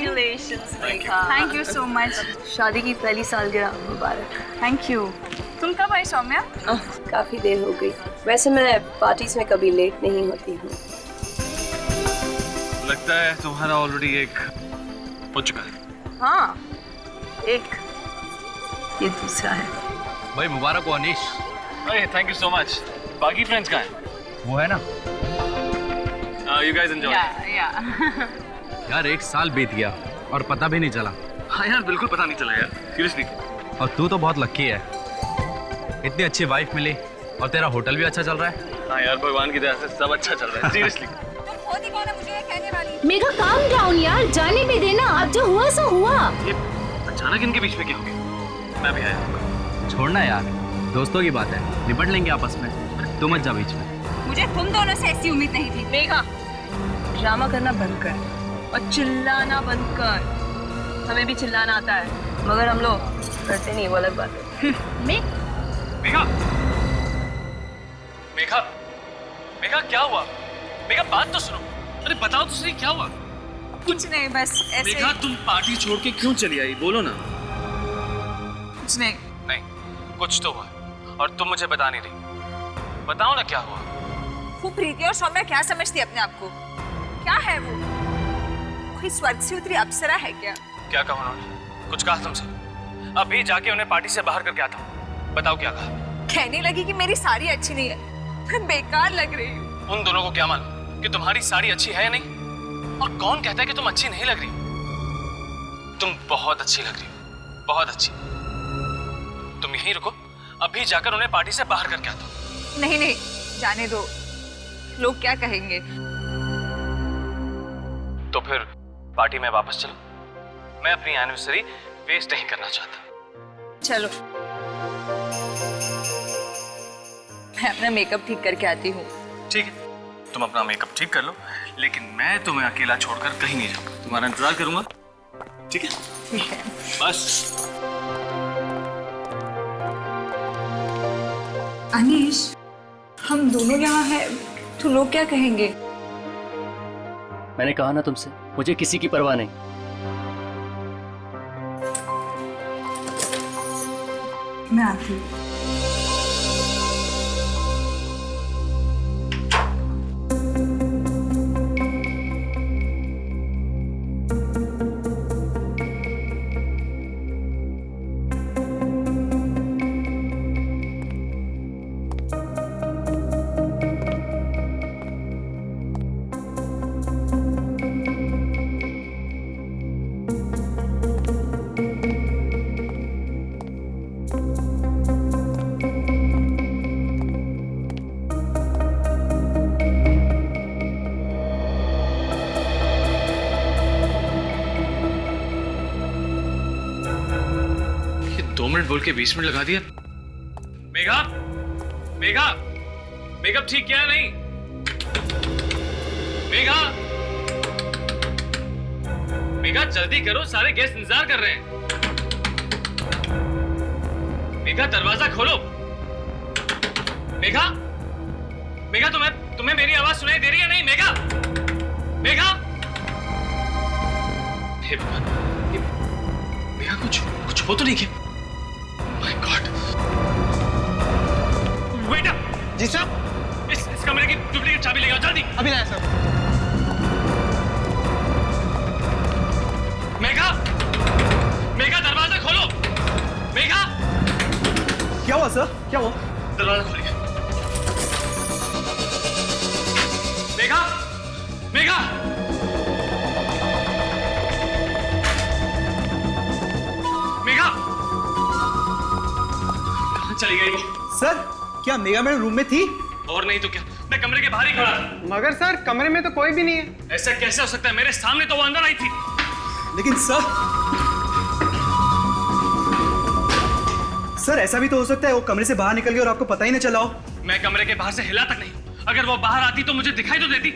Congratulations, Megha. Thank you so much. शादी की पहली सालगिरह मुबारक। Thank you. तुम कब आई सौम्या? काफी देर हो गई। वैसे मैं पार्टीज में कभी लेट नहीं होती हूँ। लगता है तुम्हारा ऑलरेडी एक हो चुका है। हाँ, एक, ये दूसरा है। भाई मुबारक हो अनीश। अरे थैंक यू सो मच। बाकी फ्रेंड्स कहाँ हैं? वो है ना यू गाइस एंजॉय। या यार, 1 साल बीत गया और पता भी नहीं चला। हाँ यार, बिल्कुल पता नहीं चला यार, सीरियसली। और तू तो बहुत लकी है, इतनी अच्छी वाइफ मिली और तेरा होटल भी अच्छा चल रहा है। हाँ यार, भगवान की दया से सब अच्छा चल रहा है, सीरियसली। मेघा काम डाउन यार, जाने भी देना। अब जो हुआ सो हुआ। ये अचानक इनके बीच में क्या हो गया? मैं भी आया। छोड़ना यार, दोस्तों की बात है, निपट लेंगे आपस में। तू मत जा बीच में। मुझे तुम दोनों से ऐसी उम्मीद नहीं थी। मेघा, ड्रामा करना बंद कर और चिल्लाना बंद कर। हमें भी चिल्लाना आता है, मगर हम लोग करते नहीं, वो अलग बात है। मेघा, मेघा, मेघा क्या हुआ? मेघा बात तो सुनो। अरे बताओ तो सही, क्या हुआ? कुछ नहीं, बस ऐसे। मेघा, तुम पार्टी छोड़ के क्यों चली आई? बोलो ना। कुछ नहीं। नहीं, कुछ तो हुआ और तुम मुझे बता नहीं रही। बताओ ना क्या हुआ। वो प्रीति और सौम्या क्या समझती है अपने आप को? क्या है वो? कोई स्वर्ग से उतरी अप्सरा है क्या? क्या कहा उन्होंने? कुछ कहा तुमसे? अभी जाके उन्हें पार्टी से बाहर करके आता हूँ। बताओ क्या कहा? कहने लगी कि मेरी साड़ी अच्छी नहीं है, मैं बेकार लग रही हूँ। उन दोनों को क्या मालूम कि तुम्हारी साड़ी अच्छी है या नहीं? और कौन कहता है कि तुम अच्छी नहीं लग रही? तुम बहुत अच्छी लग रही हो, बहुत अच्छी। तुम यहीं रुको, अभी जाकर उन्हें पार्टी से बाहर करके आता हूँ। नहीं नहीं, जाने दो, लोग क्या कहेंगे? तो फिर पार्टी में वापस चलो। मैं अपनी एनिवर्सरी वेस्ट नहीं करना चाहता। चलो, मैं अपना मेकअप ठीक करके आती हूँ। ठीक है, तुम अपना मेकअप ठीक कर लो, लेकिन मैं तुम्हें अकेला छोड़कर कहीं नहीं जाऊंगा। तुम्हारा इंतजार करूंगा, ठीक है? ठीक है। बस। अनीश, हम दोनों यहाँ हैं, तो लोग क्या कहेंगे? मैंने कहा ना तुमसे, मुझे किसी की परवाह नहीं। मैं आती हूँ। ये 2 मिनट बोल के 20 मिनट लगा दिया। मेघा, मेघा, मेकअप ठीक किया नहीं? मेघा, मेघा जल्दी करो, सारे गेस्ट इंतजार कर रहे हैं। मेघा दरवाजा खोलो। मेघा, मेघा तुम्हें मेरी आवाज सुनाई दे रही है नहीं? मेघा, मेघा, हे भगवान, मेघा कुछ हो तो नहीं क्या? My god. Wait up. जी सर। इस कमरे की डुप्लीकेट चाबी लेगा, जल्दी। अभी लाया सर। मेघा, मेघा दरवाजा खोलो। मेघा, क्या हुआ सर? क्या हुआ? दरवाजा खोलिए। मेघा, मेघा, मेघा, कहाँ चली गई वो? सर, क्या मेघा मैडम रूम में थी? और नहीं तो क्या, मैं कमरे के बाहर ही खड़ा था। मगर सर, कमरे में तो कोई भी नहीं है। ऐसा कैसे हो सकता है? मेरे सामने तो वो अंदर आई थी। लेकिन सर ऐसा भी तो हो सकता है वो कमरे से बाहर निकल गई और आपको पता ही नहीं चला हो। मैं कमरे के बाहर से हिला तक नहीं हूं। अगर वो बाहर आती तो मुझे दिखाई तो देती।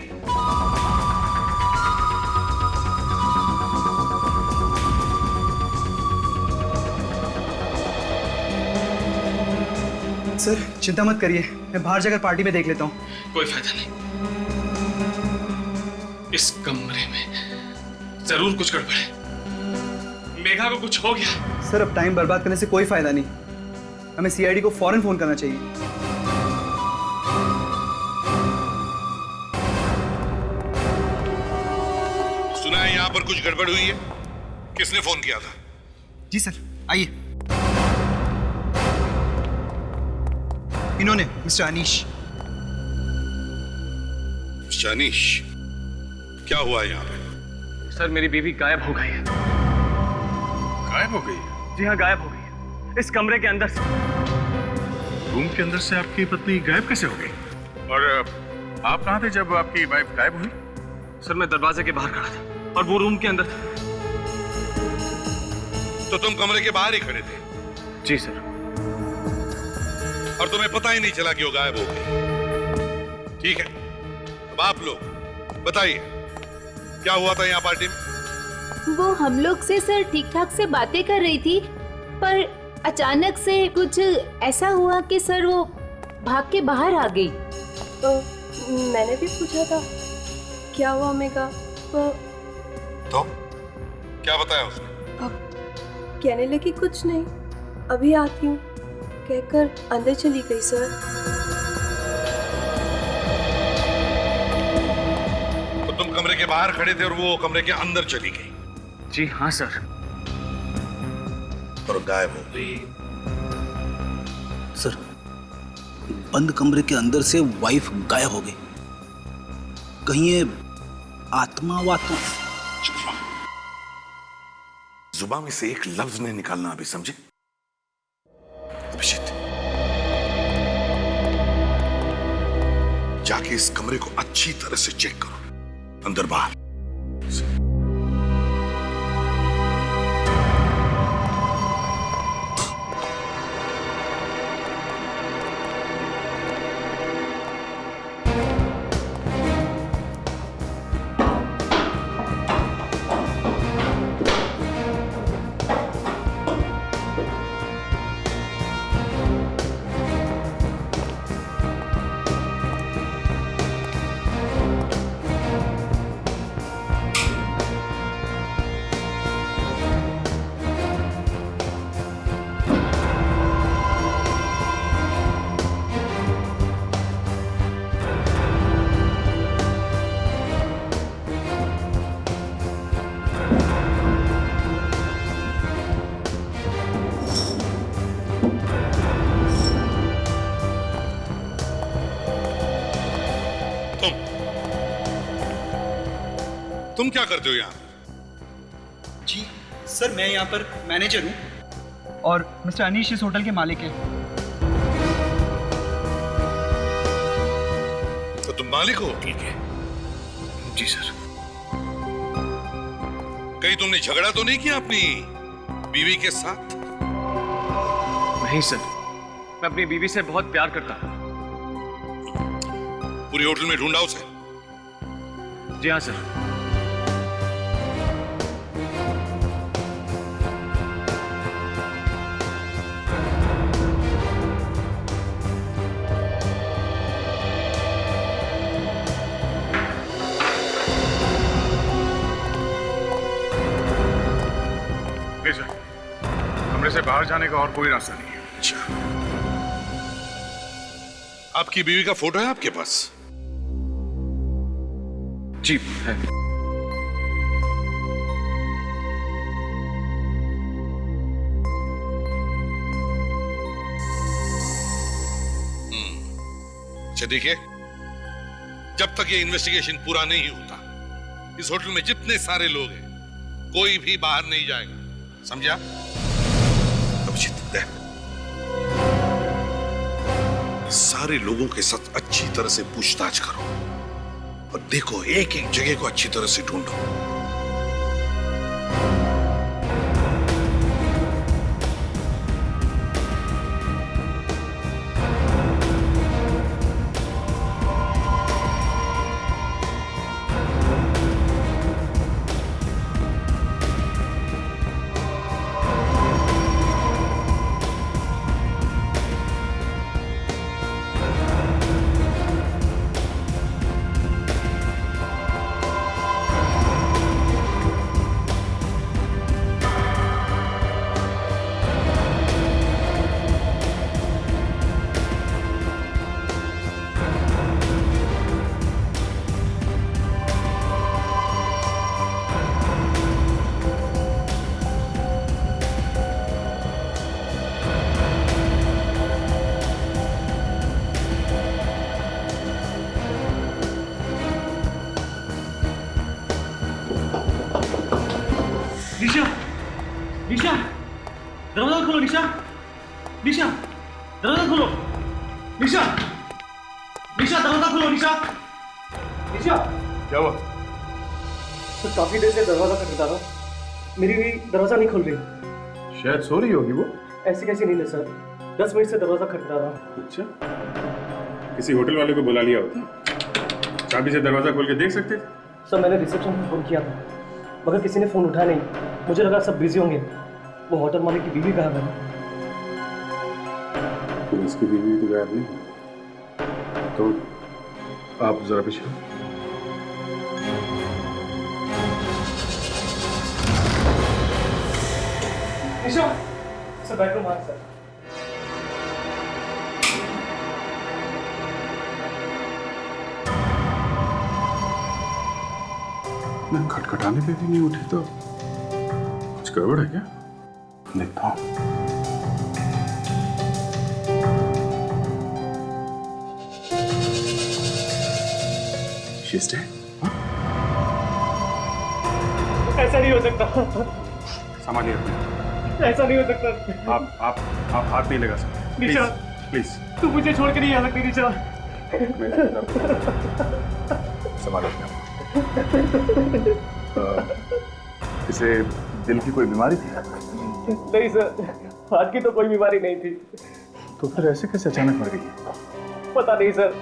सर चिंता मत करिए, मैं बाहर जाकर पार्टी में देख लेता हूँ। कोई फायदा नहीं, इस कमरे में जरूर कुछ गड़बड़ है। मेघा को कुछ हो गया। सर अब टाइम बर्बाद करने से कोई फायदा नहीं, हमें सीआईडी को फौरन फोन करना चाहिए। सुना है यहाँ पर कुछ गड़बड़ हुई है, किसने फोन किया था? जी सर, आइए। इन्होंने, मिस्टर अनीश। शानिश, क्या हुआ यहाँ पे? सर मेरी बीवी गायब हो गई है। गायब हो गई है? जी हाँ, गायब हो गई है, इस कमरे के अंदर से। रूम के अंदर से आपकी पत्नी गायब कैसे हो गई? और आप कहाँ थे जब आपकी वाइफ गायब हुई? सर मैं दरवाजे के बाहर खड़ा था और वो रूम के अंदर था। तो तुम कमरे के बाहर ही खड़े थे? जी सर। और तुम्हें पता ही नहीं चला कि वो गायब हो गई? ठीक है, अब आप लोग बताइए क्या हुआ था यहाँ पार्टी में? वो हम लोग से सर ठीक ठाक से बातें कर रही थी, पर अचानक से कुछ ऐसा हुआ कि सर वो भाग के बाहर आ गई। मैंने भी पूछा था क्या हुआ मेघा, तो क्या बताया उसने? कहने लगी कुछ नहीं, अभी आती हूँ कहकर अंदर चली गई सर। तो तुम कमरे के बाहर खड़े थे और वो कमरे के अंदर चली गई? जी हाँ सर। और गायब हो गई? सर बंद कमरे के अंदर से वाइफ गायब हो गई, कहीं ये आत्मा वात्मा? चुप रहो, जुबान में से एक लफ्ज नहीं निकालना अभी, समझे? अभिषेक, जाके इस कमरे को अच्छी तरह से चेक करो, अंदर बाहर। तुम क्या करते हो यहाँ? जी सर, मैं यहाँ पर मैनेजर हूँ और मिस्टर अनीश इस होटल के मालिक हैं। तो तुम मालिक हो होटल के? जी सर। कहीं तुमने झगड़ा तो नहीं किया अपनी बीवी के साथ? नहीं सर, मैं अपनी बीवी से बहुत प्यार करता हूँ। पूरी होटल में ढूंढा उसे? जी हाँ सर। कमरे से बाहर जाने का और कोई रास्ता नहीं है? अच्छा, आपकी बीवी का फोटो है आपके पास? जी है। अच्छा देखिए, जब तक ये इन्वेस्टिगेशन पूरा नहीं होता, इस होटल में जितने सारे लोग हैं कोई भी बाहर नहीं जाएगा, समझा? अभिजीत, सारे लोगों के साथ अच्छी तरह से पूछताछ करो और देखो, एक एक जगह को अच्छी तरह से ढूंढो। निशा, निशा, दरवाजा खोलो निशा, निशा, दरवाजा खोलो, निशा, निशा, दरवाजा खोलो निशा, निशा। क्या हुआ? सर काफी देर से दरवाजा खटखटा रहा, मेरी भी दरवाजा नहीं खुल रही। शायद सो रही होगी वो। ऐसी कैसी नींद है सर, 10 मिनट से दरवाजा खटखटा रहा। अच्छा, किसी होटल वाले को बुला लिया होता, चाबी से दरवाजा खोल के देख सकते थे। सर मैंने रिसेप्शन पर फोन किया था, मगर किसी ने फोन उठाया नहीं। मुझे लगा सब बिजी होंगे। वो होटल मालिक की बीवी गायब है। तो इसकी बीवी तो गायब नहीं, तो आप जरा पीछे। निशा, सर बेडरूम आ सर। मैं खटखटाने पे भी नहीं उठी तो कुछ गड़बड़ है क्या? देखता हूँ। She's dead? ऐसा नहीं हो सकता, संभालिए अपने। ऐसा नहीं हो सकता। आप हाथ नहीं लगा सकते। निशा, प्लीज तू मुझे छोड़ के नहीं आ सकती निशा। संभालो अपने आप। इसे दिल की कोई बीमारी थी? नहीं सर, हार्ट की तो कोई बीमारी नहीं थी। तो फिर ऐसे कैसे अचानक मर गई? पता नहीं सर,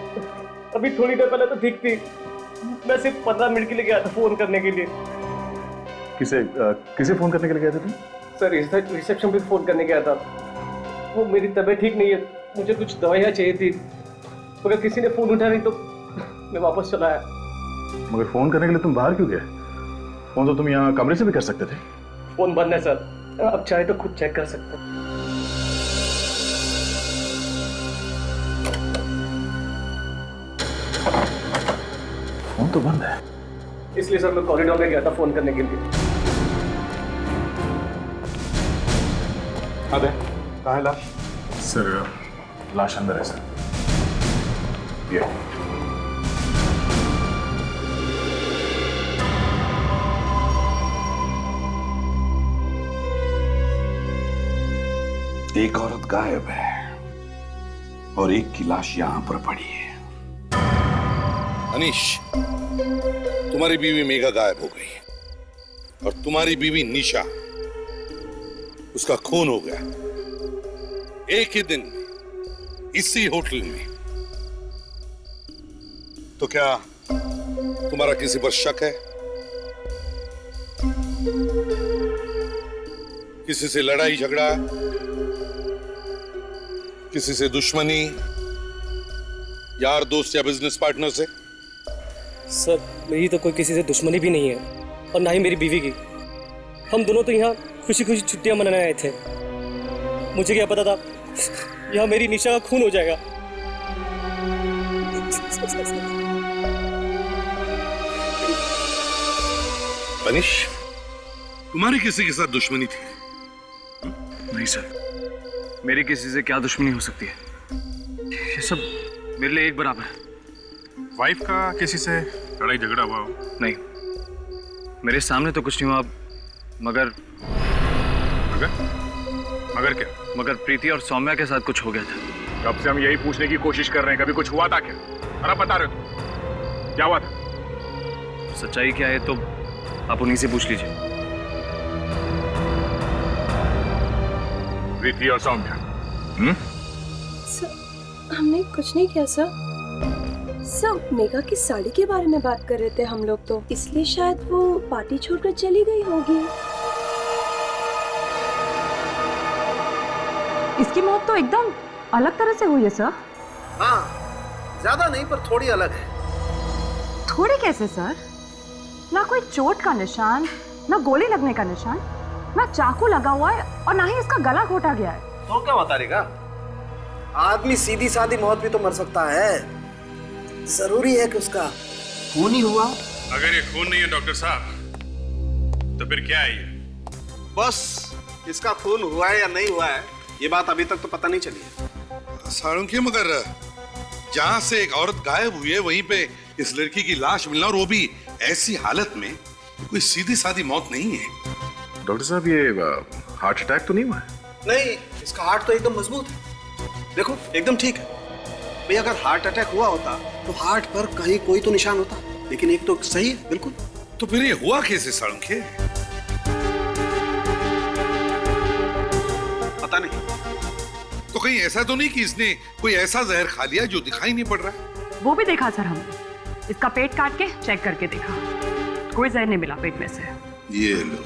अभी थोड़ी देर पहले तो ठीक थी। मैं सिर्फ 15 मिनट के लिए गया था फोन करने के लिए। किसे फोन करने के लिए गए थे तुम? सर रिसेप्शन पे फोन करने गया था। वो मेरी तबीयत ठीक नहीं है, मुझे कुछ दवाइयाँ चाहिए थी, मगर किसी ने फोन उठाया नहीं तो मैं वापस चला आया। मगर फोन करने के लिए तुम बाहर क्यों गए? फोन तो तुम यहाँ कमरे से भी कर सकते थे। फोन बंद है सर, अब चाहे तो खुद चेक कर सकते हैं। फोन तो बंद है। इसलिए सर मैं कॉरिडोर में गया था फोन करने के लिए। अबे कहाँ है लाश? सर लाश अंदर है सर। ये एक औरत गायब है और एक की लाश यहां पर पड़ी है। अनीश, तुम्हारी बीवी मेघा गायब हो गई और तुम्हारी बीवी निशा, उसका खून हो गया एक ही दिन इसी होटल में। तो क्या तुम्हारा किसी पर शक है? किसी से लड़ाई झगड़ा, किसी से दुश्मनी, यार दोस्त या बिजनेस पार्टनर से? सर मेरी तो कोई किसी से दुश्मनी भी नहीं है और ना ही मेरी बीवी की। हम दोनों तो यहाँ खुशी खुशी छुट्टियां मनाने आए थे। मुझे क्या पता था यहाँ मेरी निशा का खून हो जाएगा। अनीश, तुम्हारी किसी के साथ दुश्मनी थी? नहीं सर, मेरी किसी से क्या दुश्मनी हो सकती है? ये सब मेरे लिए एक बराबर है। वाइफ का किसी से लड़ाई झगड़ा हुआ हो? नहीं, मेरे सामने तो कुछ नहीं हुआ, मगर मगर क्या? मगर प्रीति और सौम्या के साथ कुछ हो गया था। कब से हम यही पूछने की कोशिश कर रहे हैं, कभी कुछ हुआ था क्या? और आप बता रहे हो क्या हुआ था? सच्चाई क्या है तो आप उन्हीं से पूछ लीजिए। प्रीति और सौम्या? सर हमने कुछ नहीं किया सर। सर मेघा की साड़ी के बारे में बात कर रहे थे हम लोग, तो इसलिए शायद वो पार्टी छोड़कर चली गई होगी। इसकी मौत तो एकदम अलग तरह से हुई है सर। हाँ, ज्यादा नहीं पर थोड़ी अलग है। थोड़ी कैसे सर? ना कोई चोट का निशान, ना गोली लगने का निशान, ना चाकू लगा हुआ है और ना ही इसका गला घोटा गया है। तो क्या बता रहेगा? आदमी सीधी सादी मौत भी तो मर सकता है। जरूरी है कि उसका खून ही हुआ? अगर ये खून नहीं है डॉक्टर साहब, तो फिर क्या है ये? बस इसका खून हुआ है या नहीं हुआ है, ये बात अभी तक तो पता नहीं चली है। साळुंखे, मगर जहां से एक औरत गायब हुई है वहीं पे इस लड़की की लाश मिलना, और वो भी ऐसी हालत में, कोई सीधी सादी मौत नहीं है। डॉक्टर साहब ये हार्ट अटैक तो नहीं हुआ है? नहीं, इसका हार्ट तो एकदम मजबूत है। देखो एकदम ठीक है। भैया अगर हार्ट अटैक हुआ होता तो हार्ट पर कहीं कोई तो निशान होता, लेकिन एक तो सही है बिल्कुल। तो फिर ये हुआ कैसे साळुंखे? पता नहीं। तो कहीं ऐसा तो नहीं कि इसने कोई ऐसा जहर खा लिया जो दिखाई नहीं पड़ रहा है? वो भी देखा सर हमने, इसका पेट काट के चेक करके देखा, कोई जहर नहीं मिला पेट में से। ये लो।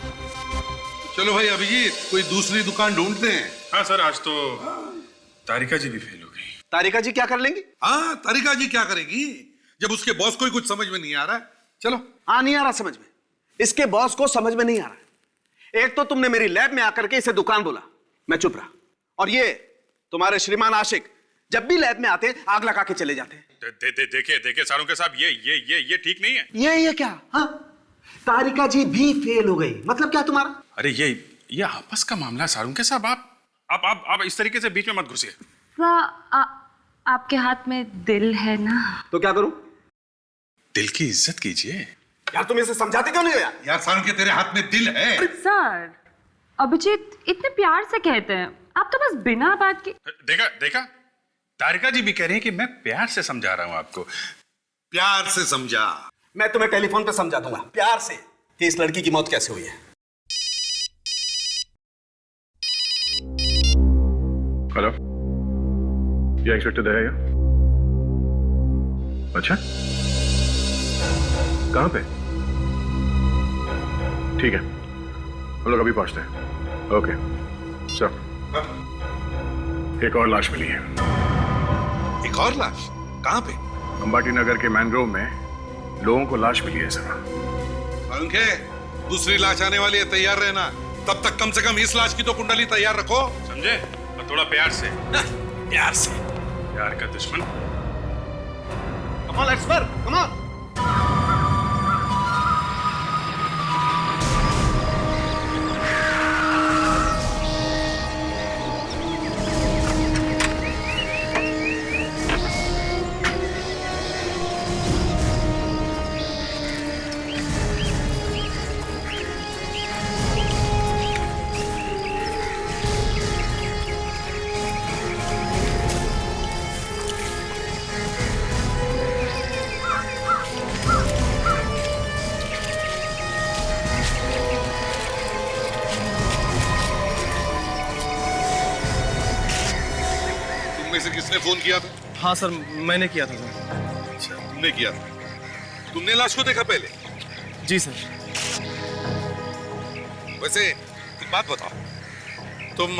चलो भाई अभिजीत, कोई दूसरी दुकान ढूंढते हैं। हाँ सर, आज तो तारिका जी भी फेल हो गई। तारिका जी क्या कर लेंगी? हाँ, तारिका जी क्या करेगी जब उसके बॉस को ही कुछ समझ में नहीं आ रहा है? चलो। हाँ, नहीं आ रहा समझ में। इसके बॉस को समझ में नहीं आ रहा। एक तो तुमने मेरी लैब में आकर के इसे दुकान बोला, मैं चुप रहा, और ये तुम्हारे श्रीमान आशिक जब भी लैब में आते आग लगा के चले जाते। देखिए साळुंखे साहब, ये ठीक नहीं है। ये क्या? हाँ, तारिका जी भी फेल हो गई, मतलब क्या तुम्हारा? अरे ये आपस का मामला है साळुंखे साहब, आप इस तरीके से बीच में मत घुसिए। आपके हाथ में दिल है ना? तो क्या करूं? दिल की इज्जत कीजिए। यार तुम इसे समझाते क्यों नहीं हो यार? यार साळुंखे, तेरे हाथ में दिल है। सर, अभिजीत इतने प्यार से कहते हैं, आप तो बस बिना बात के। देखा तारिका जी भी कह रही है कि मैं प्यार से समझा रहा हूं आपको। प्यार से समझा? मैं तुम्हें टेलीफोन पे समझा दूंगा प्यार से कि इस लड़की की मौत कैसे हुई है। हेलो, ये इंस्पेक्टर दया? अच्छा, कहां पे? ठीक है, हम लोग अभी पहुंचते हैं। Okay sir. एक और लाश मिली है। एक और लाश? कहां पे? अंबाटी नगर के मैनग्रोव में लोगों को लाश मिली है सर। साळुंखे, दूसरी लाश आने वाली है, तैयार रहना। तब तक कम से कम इस लाश की तो कुंडली तैयार रखो, समझे? और थोड़ा प्यार से। प्यार से? प्यार का दुश्मन। Come on, let's work, come on. किसने फोन किया था? हाँ सर, मैंने किया था सर। अच्छा, तुमने किया था। तुमने लाश को देखा पहले? जी सर। वैसे एक बात बताओ, तुम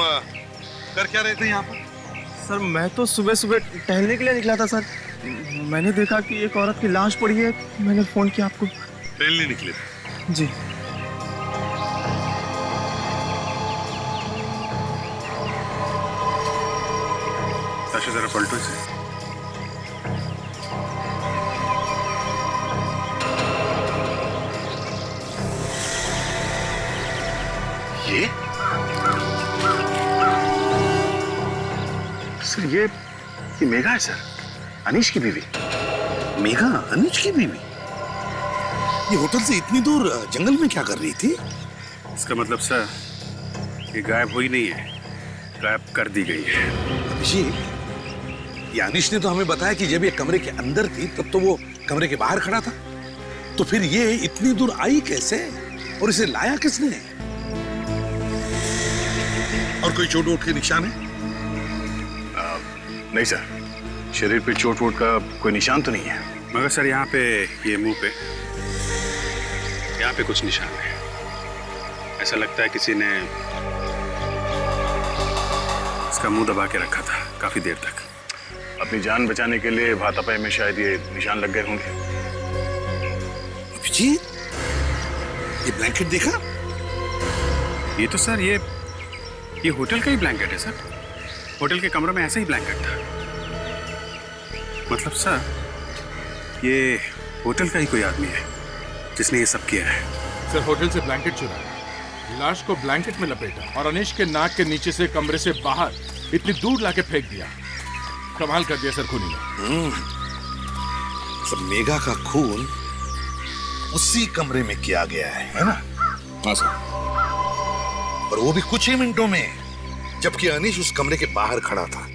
कर क्या रहे थे यहाँ पर? सर मैं तो सुबह सुबह टहलने के लिए निकला था सर। मैंने देखा कि एक औरत की लाश पड़ी है, मैंने फोन किया आपको। टहलने निकले थे? जी। जरा पलटो इसे। ये सर, ये मेघा है सर, अनीश की बीवी। मेघा अनीश की बीवी? ये होटल से इतनी दूर जंगल में क्या कर रही थी? इसका मतलब सर, ये गायब हुई नहीं है, गायब कर दी गई है। अभिजीत, ये अनीश ने तो हमें बताया कि जब ये कमरे के अंदर थी तब तो वो कमरे के बाहर खड़ा था, तो फिर ये इतनी दूर आई कैसे और इसे लाया किसने? और कोई चोट वोट के निशान है? नहीं सर, शरीर पे चोट वोट का कोई निशान तो नहीं है। मगर सर यहाँ पे, ये मुंह पे, यहाँ पे कुछ निशान है। ऐसा लगता है किसी ने इसका मुंह दबा के रखा था काफी देर तक। अपनी जान बचाने के लिए भातापाई में शायद ये निशान लग गए होंगे। अभिजीत, ये ब्लैंकेट देखा? ये तो सर ये होटल का ही ब्लैंकेट है सर। होटल के कमरे में ऐसा ही ब्लैंकेट था। मतलब सर, ये होटल का ही कोई आदमी है जिसने ये सब किया है। सर होटल से ब्लैंकेट चुराया, लाश को ब्लैंकेट में लपेटा और अनीश के नाक के नीचे से कमरे से बाहर इतनी दूर लाके फेंक दिया। कमाल कर दिया सर खूनी ने। सब मेघा का खून उसी कमरे में किया गया है ना? हाँ सर। और वो भी कुछ ही मिनटों में, जबकि अनीश उस कमरे के बाहर खड़ा था।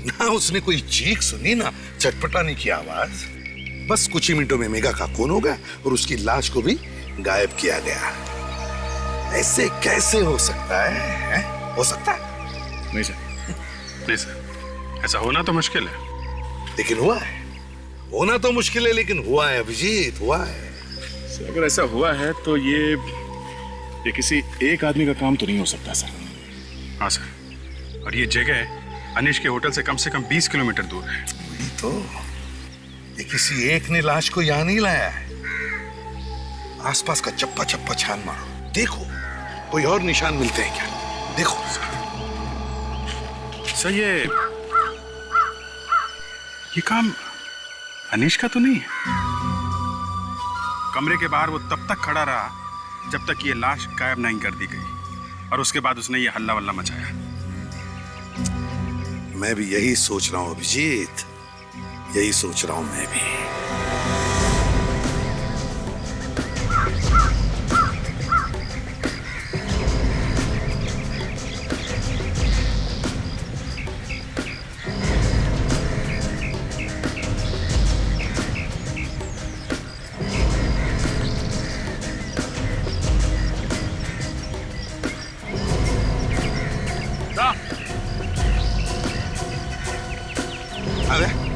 ना उसने कोई चीख सुनी, ना चटपटाने की आवाज। बस कुछ ही मिनटों में मेघा का खून हो गया और उसकी लाश को भी गायब किया गया। ऐसे कैसे हो सकता है? हो सकता है? नहीं सर, नहीं सर, ऐसा होना तो मुश्किल है। लेकिन हुआ है। होना तो मुश्किल है, लेकिन हुआ है अभिजीत, हुआ है। सर, अगर ऐसा हुआ है तो ये किसी एक आदमी का काम तो नहीं हो सकता सर। हाँ सर, और ये जगह अनीश के होटल से कम 20 किलोमीटर दूर है। तो ये किसी एक ने लाश को यहाँ नहीं लाया है। आसपास का चप्पा चप्पा छान मारो, देखो कोई और निशान मिलते हैं क्या? देखो सर, ये काम अनीश का तो नहीं है। कमरे के बाहर वो तब तक खड़ा रहा जब तक ये लाश गायब नहीं कर दी गई, और उसके बाद उसने ये हल्ला वल्ला मचाया। मैं भी यही सोच रहा हूं अभिजीत, यही सोच रहा हूं मैं भी।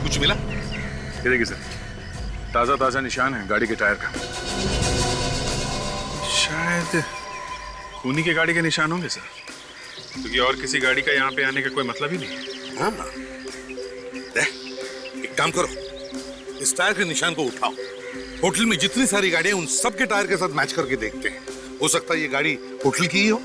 कुछ मिला? ये देखिए सर, ताजा ताजा निशान है गाड़ी के टायर का। शायद खूनी के गाड़ी के निशान होंगे सर, क्योंकि और किसी गाड़ी का यहाँ पे आने का कोई मतलब ही नहीं। हाँ, एक काम करो, इस टायर के निशान को उठाओ। होटल में जितनी सारी गाड़ियां, उन सब के टायर के साथ मैच करके देखते हैं। हो सकता है ये गाड़ी होटल की ही हो।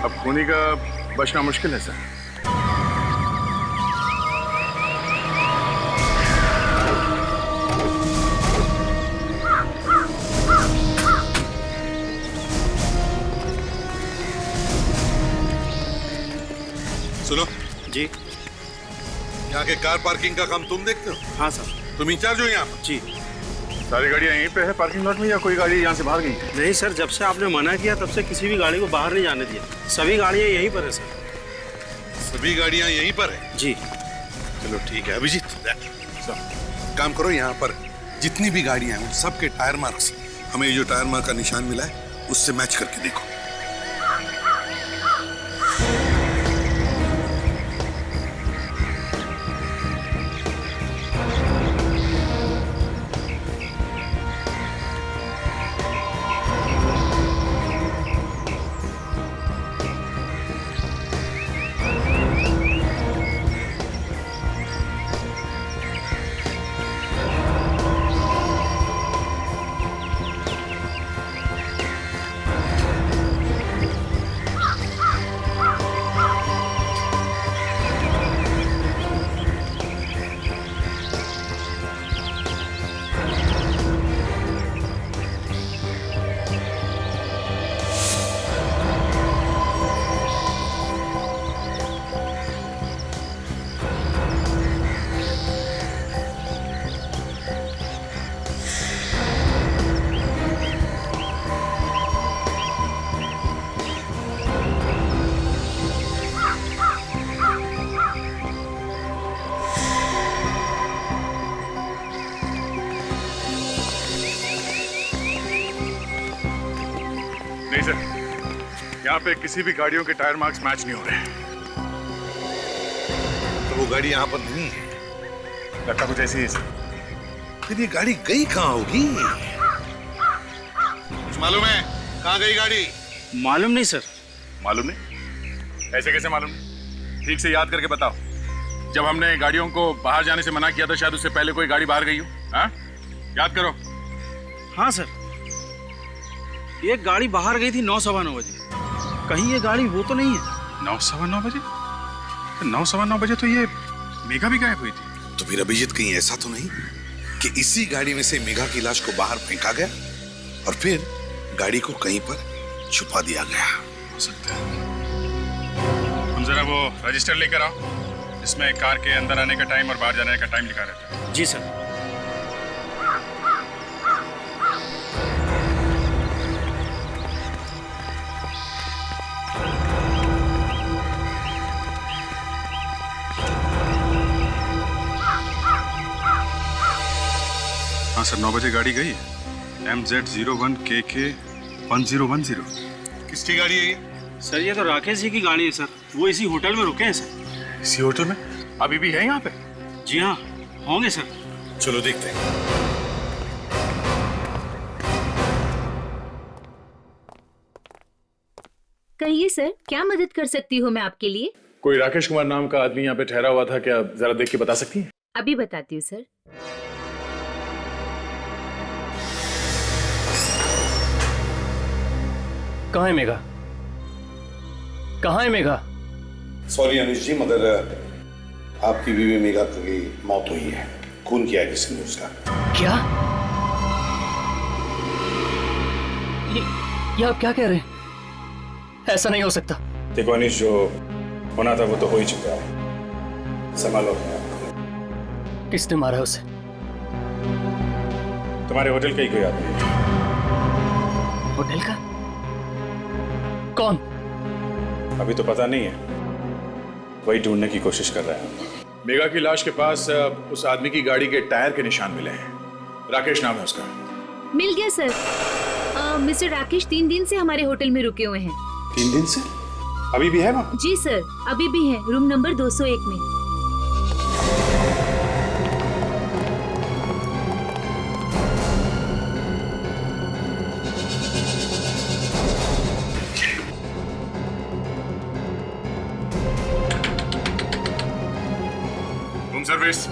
अब खूनी का बचना मुश्किल है सर। सुनो जी। यहाँ के कार पार्किंग का काम तुम देखते हो? हाँ सर। तुम इंचार्ज हो यहाँ पर? जी। सारी गाड़ियाँ यहीं पे है पार्किंग लॉट में, या कोई गाड़ी यहाँ से बाहर गई है? नहीं सर, जब से आपने मना किया तब से किसी भी गाड़ी को बाहर नहीं जाने दिया। सभी गाड़ियाँ यहीं पर है सर। सभी गाड़ियाँ यहीं पर है? जी। चलो ठीक है अभिजीत, काम करो, यहाँ पर जितनी भी गाड़ियाँ हैं उन सब के टायर मार्क्स, हमें जो टायर मार्क का निशान मिला है उससे मैच करके देखो। नहीं सर, यहाँ पे किसी भी गाड़ियों के टायर मार्क्स मैच नहीं हो रहे। तो वो गाड़ी यहाँ पर नहीं है। लगता कुछ ऐसी है सर। फिर ये गाड़ी गई कहाँ होगी? कुछ मालूम है कहाँ गई गाड़ी? मालूम नहीं सर। मालूम नहीं? ऐसे कैसे मालूम नहीं? ठीक से याद करके बताओ। जब हमने गाड़ियों को बाहर जाने से मना किया था, शायद उससे पहले कोई गाड़ी बाहर गई हो। हाँ, याद करो। हाँ सर, ये गाड़ी बाहर गई थी 9:15 बजे। कहीं ये गाड़ी वो तो नहीं है? 9:15 बजे? 9:15 बजे तो ये मेघा भी गायब हुई थी। तो फिर अभिजीत कहीं ऐसा तो नहीं कि इसी गाड़ी में से मेघा की लाश को बाहर फेंका गया और फिर गाड़ी को कहीं पर छुपा दिया गया? हो सकता है। तुम जरा वो रजिस्टर लेकर आओ, इसमें कार के अंदर आने का टाइम और बाहर जाने का टाइम लिखा रहता है। जी सर। हाँ सर, 9 बजे गाड़ी गई है। MZ01KK 1010। किसकी गाड़ी है ये? सर ये तो राकेश जी की गाड़ी है सर। वो इसी होटल में रुके हैं सर। इसी होटल में? अभी भी है यहाँ पे? जी हाँ, होंगे सर। चलो देखते हैं। कहिए सर, क्या मदद कर सकती हूँ मैं आपके लिए? कोई राकेश कुमार नाम का आदमी यहाँ पे ठहरा हुआ था क्या? जरा देख के बता सकती हैं? अभी बताती हूँ सर। कहाँ है मेघा? कहाँ है मेघा? सॉरी अनिश जी, मगर आपकी बीवी मेघा की मौत हुई है। खून किया है किसी ने उसका। क्या? ये आप क्या कह रहे हैं? ऐसा नहीं हो सकता। देखो अनिश, जो होना था वो तो हो ही चुका है। संभालो अपने आप को। किसने मारा उसे? तुम्हारे होटल का ही कोई आदमी है। होटल का? कौन? अभी तो पता नहीं है, वही ढूंढने की कोशिश कर रहे हैं। मेघा की लाश के पास उस आदमी की गाड़ी के टायर के निशान मिले हैं। राकेश नाम है उसका। मिल गया सर। मिस्टर राकेश 3 दिन से हमारे होटल में रुके हुए हैं। 3 दिन से? अभी भी है वहाँ? जी सर, अभी भी है, रूम नंबर 201 में। Room service.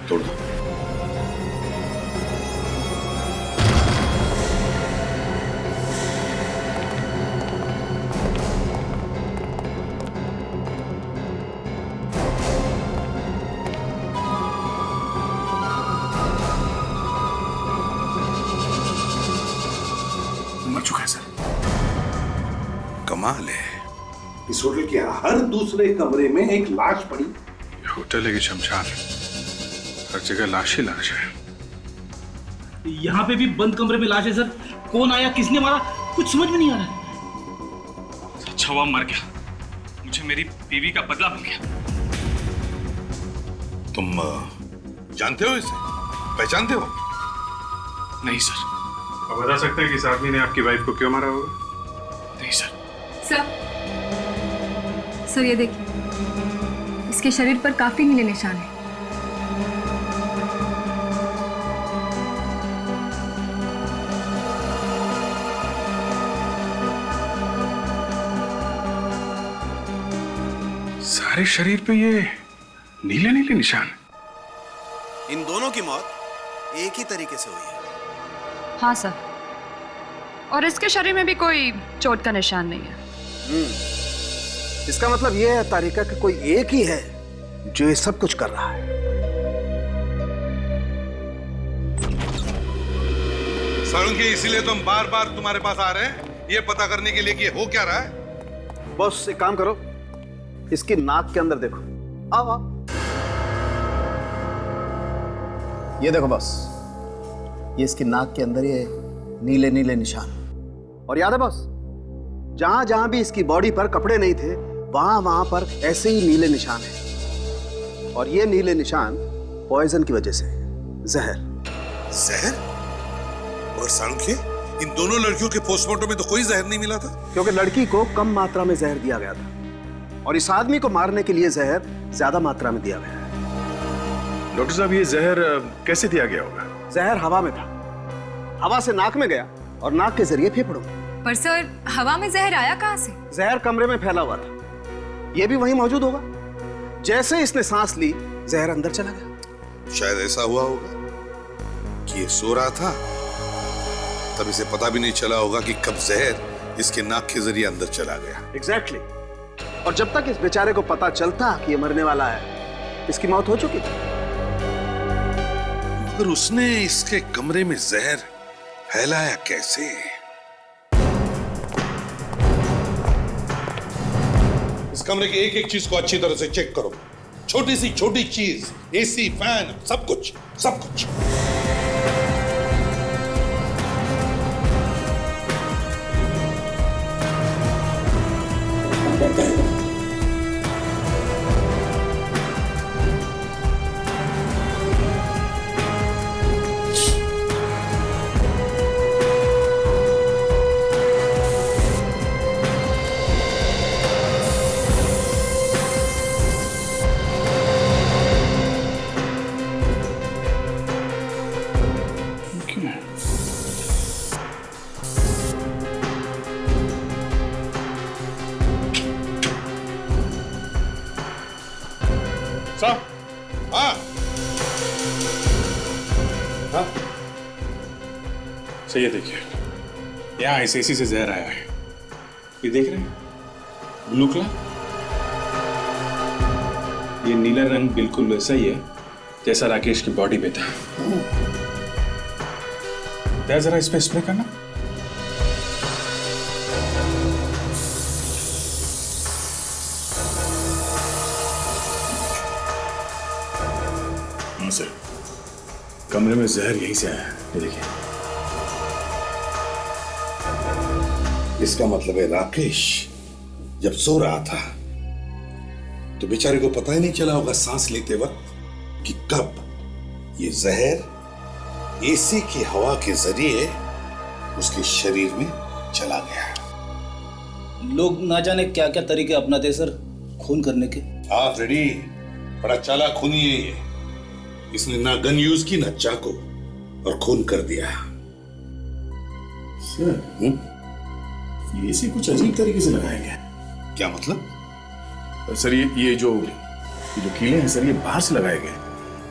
तोड़ दो। मर चुका है सर। कमाल है, इस होटल के हर दूसरे कमरे में एक लाश पड़ी। होटल है कि शमशान? हर जगह लाश ही लाश है। यहाँ पे भी बंद कमरे में लाश है सर। कौन आया, किसने मारा, कुछ समझ में नहीं आ रहा। अच्छा हुआ मर गया, मुझे मेरी बीवी का बदला मिल गया। तुम जानते हो इसे? पहचानते हो? नहीं सर। आप बता सकते हैं कि इस आदमी ने आपकी वाइफ को क्यों मारा होगा? नहीं सर। सर ये देखिए, इसके शरीर पर काफी नीले निशान हैं। सारे शरीर पे ये नीले नीले निशान। इन दोनों की मौत एक ही तरीके से हुई है। हाँ सर, और इसके शरीर में भी कोई चोट का निशान नहीं है। इसका मतलब यह है तारिका कि कोई एक ही है जो ये सब कुछ कर रहा है। सालुंकी, इसीलिए तो हम बार बार तुम्हारे पास आ रहे हैं, ये पता करने के लिए कि हो क्या रहा है। बॉस एक काम करो, इसकी नाक के अंदर देखो। आओ आओ। ये देखो बॉस, ये इसकी नाक के अंदर ये नीले नीले निशान। और याद है बॉस, जहां जहां भी इसकी बॉडी पर कपड़े नहीं थे वहां वहां पर ऐसे ही नीले निशान हैं। और ये नीले निशान पॉइजन की वजह से, जहर। जहर? और साणुखे, इन दोनों लड़कियों के पोस्टमार्टम में तो कोई जहर नहीं मिला था। क्योंकि लड़की को कम मात्रा में जहर दिया गया था और इस आदमी को मारने के लिए जहर ज्यादा मात्रा में दिया गया है। डॉक्टर साहब, ये जहर कैसे दिया गया होगा? जहर हवा में था, हवा से नाक में गया और नाक के जरिए फेफड़ों में। पर सर, हवा में जहर आया कहाँ से? जहर कमरे में फैला हुआ था, यह भी वहीं मौजूद होगा। जैसे इसने सांस ली, जहर अंदर चला गया। शायद ऐसा हुआ होगा कि ये सो रहा था, तब इसे पता भी नहीं चला होगा कि कब जहर इसके नाक के जरिए अंदर चला गया। एग्जैक्टली। और जब तक इस बेचारे को पता चलता कि ये मरने वाला है, इसकी मौत हो चुकी थी। मगर उसने इसके कमरे में जहर फैलाया कैसे? इस कमरे की एक एक चीज को अच्छी तरह से चेक करो, छोटी सी छोटी चीज, एसी, फैन, सब कुछ, सब कुछ। सही है, देखिए यहाँ एसी से जहर आया है। ये देख रहे हैं, ब्लू कलर, ये नीला रंग बिल्कुल वैसा ही है जैसा राकेश की बॉडी पे था। क्या जरा इस पे स्प्रे करना। हाँ सर, कमरे में जहर यहीं से आया है, ये देखिए। इसका मतलब है राकेश जब सो रहा था तो बेचारे को पता ही नहीं चला होगा सांस लेते वक्त कि कब ये जहर एसी की हवा के जरिए उसके शरीर में चला गया। लोग ना जाने क्या क्या तरीके अपनाते सर खून करने के। हाँ फ्रेडी, बड़ा चालाक खूनी है ये। इसने ना गन यूज की ना चाकू, और खून कर दिया। सर, ये एसी कुछ अजीब तरीके से लगाया गया। क्या मतलब? सर, ये जो कीले हैं सर, ये बाहर से लगाए गए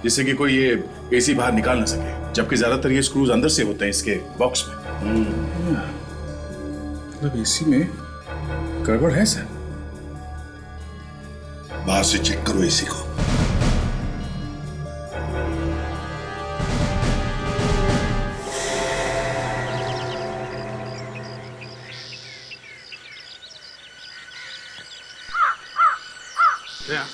जिससे कि कोई ये एसी बाहर निकाल ना सके, जबकि ज्यादातर ये स्क्रूज अंदर से होते हैं इसके बॉक्स में। मतलब एसी में गड़बड़ है सर। बाहर से चेक करो एसी को। Yeah.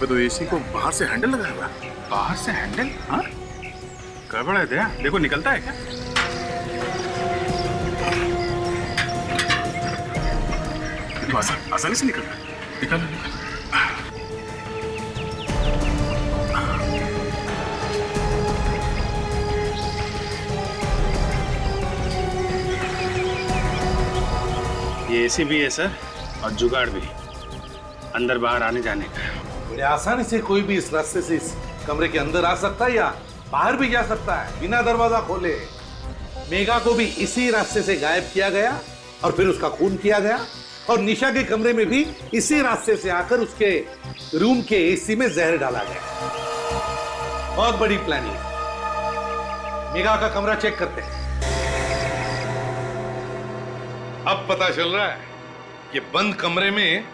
पे तो एसी को बाहर से हैंडल लगाया हुआ। बाहर से हैंडल? हाँ, गड़बड़ है दया। देखो निकलता है क्या? आसानी से निकल निकल निकल। ये एसी भी है सर, और जुगाड़ भी, अंदर बाहर आने जाने का। बड़े आसानी से कोई भी इस रास्ते से इस कमरे के अंदर आ सकता है या बाहर भी जा सकता है बिना दरवाजा खोले। मेघा को भी इसी रास्ते से गायब किया गया और फिर उसका खून किया गया, और निशा के कमरे में भी इसी रास्ते से आकर उसके रूम के एसी में जहर डाला गया। बहुत बड़ी प्लानिंग। मेघा का कमरा चेक करते हैं। अब पता चल रहा है कि बंद कमरे में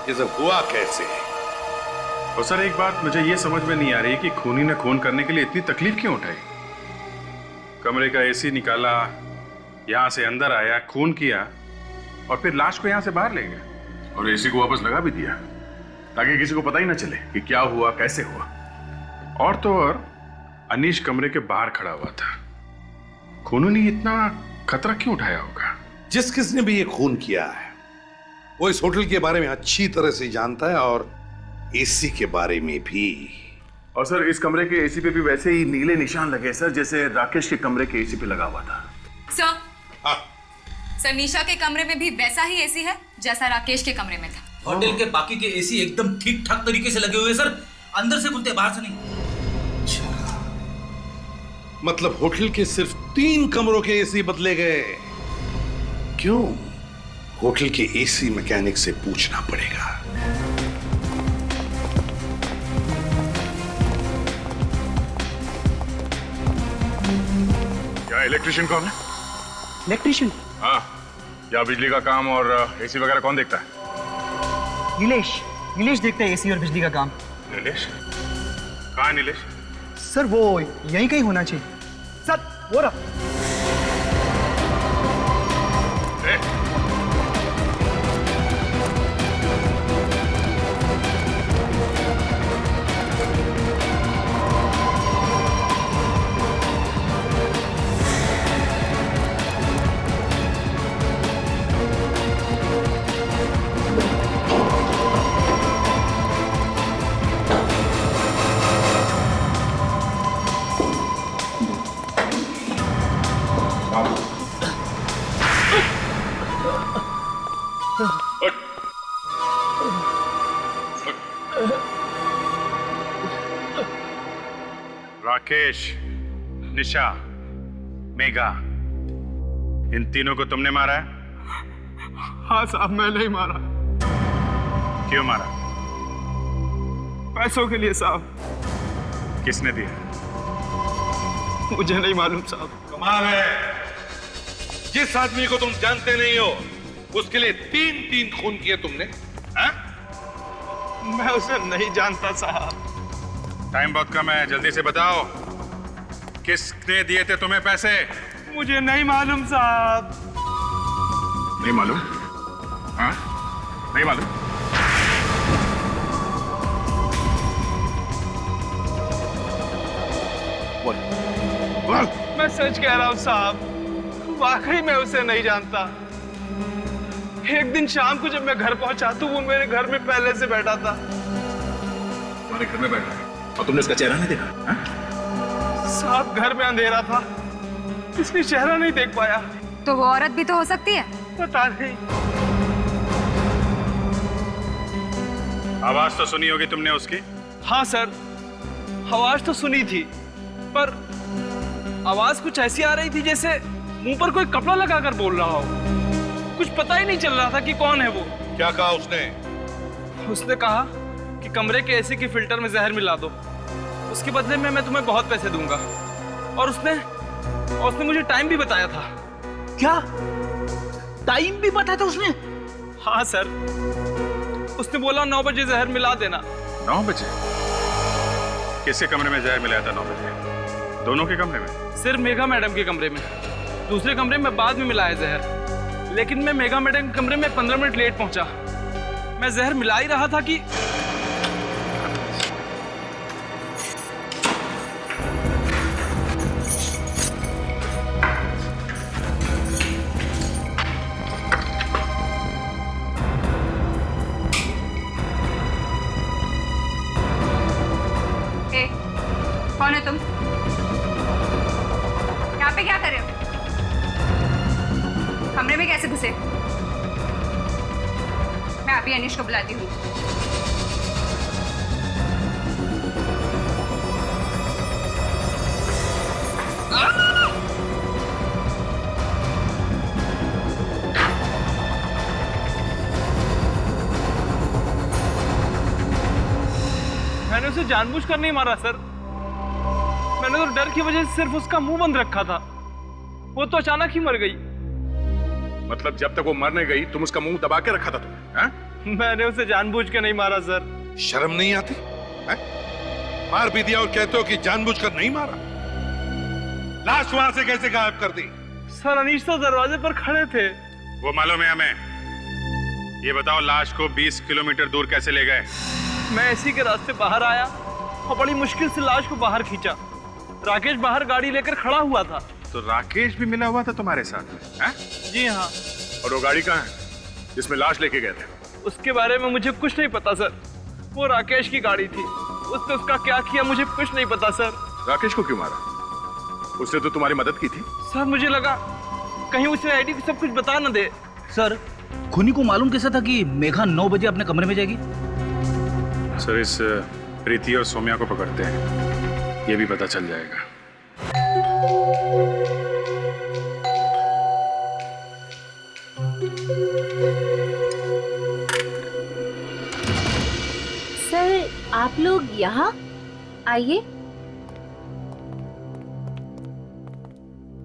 ये सब हुआ कैसे। और सर एक बात मुझे ये समझ में नहीं आ रही कि खूनी ने खून करने के लिए इतनी तकलीफ क्यों उठाई। कमरे का एसी निकाला, यहां से अंदर आया, खून किया और फिर लाश को यहां से बाहर ले गया और एसी को वापस लगा भी दिया ताकि किसी को पता ही ना चले कि क्या हुआ, कैसे हुआ। और तो और अनीश कमरे के बाहर खड़ा हुआ था। खूनों ने इतना खतरा क्यों उठाया होगा? जिस किसने भी ये खून किया है वो इस होटल के बारे में अच्छी तरह से जानता है और एसी के बारे में भी। और सर इस कमरे के एसी पे भी वैसे ही नीले निशान लगे सर, जैसे राकेश के कमरे के एसी पे लगा हुआ था। सर, हाँ। सर निशा के कमरे में भी वैसा ही एसी है जैसा राकेश के कमरे में था। होटल के बाकी के एसी एकदम ठीक ठाक तरीके से लगे हुए सर, अंदर से खुलते बाहर से नहीं। मतलब होटल के सिर्फ 3 कमरों के एसी बदले गए। क्यों? होटल के एसी मैकेनिक से पूछना पड़ेगा। क्या इलेक्ट्रिशियन कौन है? इलेक्ट्रिशियन? हाँ, या बिजली का काम और एसी वगैरह कौन देखता है? नीलेश देखते हैं एसी और बिजली का काम। नीलेश? कहाँ है नीलेश? सर वो यहीं कहीं होना चाहिए। सर वो रहा। राकेश, निशा, मेघा, इन तीनों को तुमने मारा है? हाँ साहब, मैं नहीं मारा। क्यों मारा? पैसों के लिए साहब। किसने दिया? मुझे नहीं मालूम साहब। कमाल है, जिस आदमी को तुम जानते नहीं हो उसके लिए 3 खून किए तुमने। हा? मैं उसे नहीं जानता साहब। टाइम बहुत कम है, जल्दी से बताओ किसने दिए थे तुम्हें पैसे? मुझे नहीं मालूम साहब। नहीं मालूम? हाँ, नहीं मालूम? बोल। मैं सच कह रहा हूँ साहब, वाकई मैं उसे नहीं जानता। एक दिन शाम को जब मैं घर पहुंचा तो वो मेरे घर में पहले से बैठा था। तुम्हारे घर में बैठा और तुमने उसका चेहरा नहीं देखा? हा? साहब घर में अंधेरा था, इसलिए चेहरा नहीं देख पाया। तो वो औरत भी तो हो सकती है। पता नहीं। आवाज तो सुनी होगी तुमने उसकी? हाँ सर, आवाज तो सुनी थी, पर आवाज कुछ ऐसी आ रही थी जैसे मुंह पर कोई कपड़ा लगाकर बोल रहा हो। कुछ पता ही नहीं चल रहा था कि कौन है वो। क्या कहा उसने? उसने कहा कि कमरे के एसी की फिल्टर में जहर मिला दो, उसके बदले में मैं तुम्हें बहुत पैसे दूंगा। और उसने मुझे टाइम भी बताया था। क्या टाइम भी बताया था उसने? हाँ सर, उसने बोला 9 बजे जहर मिला देना। 9 बजे? किसके कमरे में जहर मिलाया था 9 बजे? दोनों के कमरे में? सिर्फ मेघा मैडम के कमरे में, दूसरे कमरे में बाद में मिलाया जहर। लेकिन मैं मेघा मैडम के कमरे में 15 मिनट लेट पहुंचा। मैं जहर मिला ही रहा था कि कौन है तुम? यहाँ पे क्या कर रहे हो? कमरे में कैसे घुसे? मैं अभी अनीश को बुलाती हूँ। मैंने उसे जानबूझकर नहीं मारा सर। मैंने मैंने तो डर की वजह से सिर्फ उसका मुंह बंद रखा था। वो तो अचानक ही मर गई। मतलब जब तक वो मरने गई तुम उसका मुंह दबा के रखा था तुमने? हाँ? मैंने उसे जानबूझ के नहीं मारा सर। शर्म नहीं आती? मार भी दिया और कहते हो कि जानबूझकर नहीं मारा। लाश वहां से कैसे गायब कर दी? सर अनीश तो दरवाजे पर खड़े थे। वो मालूम है हमें। ये बताओ लाश को 20 किलोमीटर दूर कैसे ले गए? मैं इसी के रास्ते बाहर आया और बड़ी मुश्किल से लाश को बाहर खींचा। राकेश बाहर गाड़ी लेकर खड़ा हुआ था। तो राकेश भी मिला हुआ था तुम्हारे साथ में? हैं? जी हाँ। और वो गाड़ी कहाँ है जिसमें लाश लेके गए थे? उसके बारे में मुझे कुछ नहीं पता सर। वो राकेश की गाड़ी थी। उसने उसका क्या किया मुझे कुछ नहीं पता सर। राकेश को क्यों मारा? उसने तो तुम्हारी मदद की थी। सर मुझे लगा कहीं उसे आईडी सब कुछ बता न दे। सर खूनी को मालूम कैसा था कि मेघा 9 बजे अपने कमरे में जाएगी? सर इस प्रीति और सौम्या को पकड़ते हैं, ये भी पता चल जाएगा। सर आप लोग यहाँ आइए।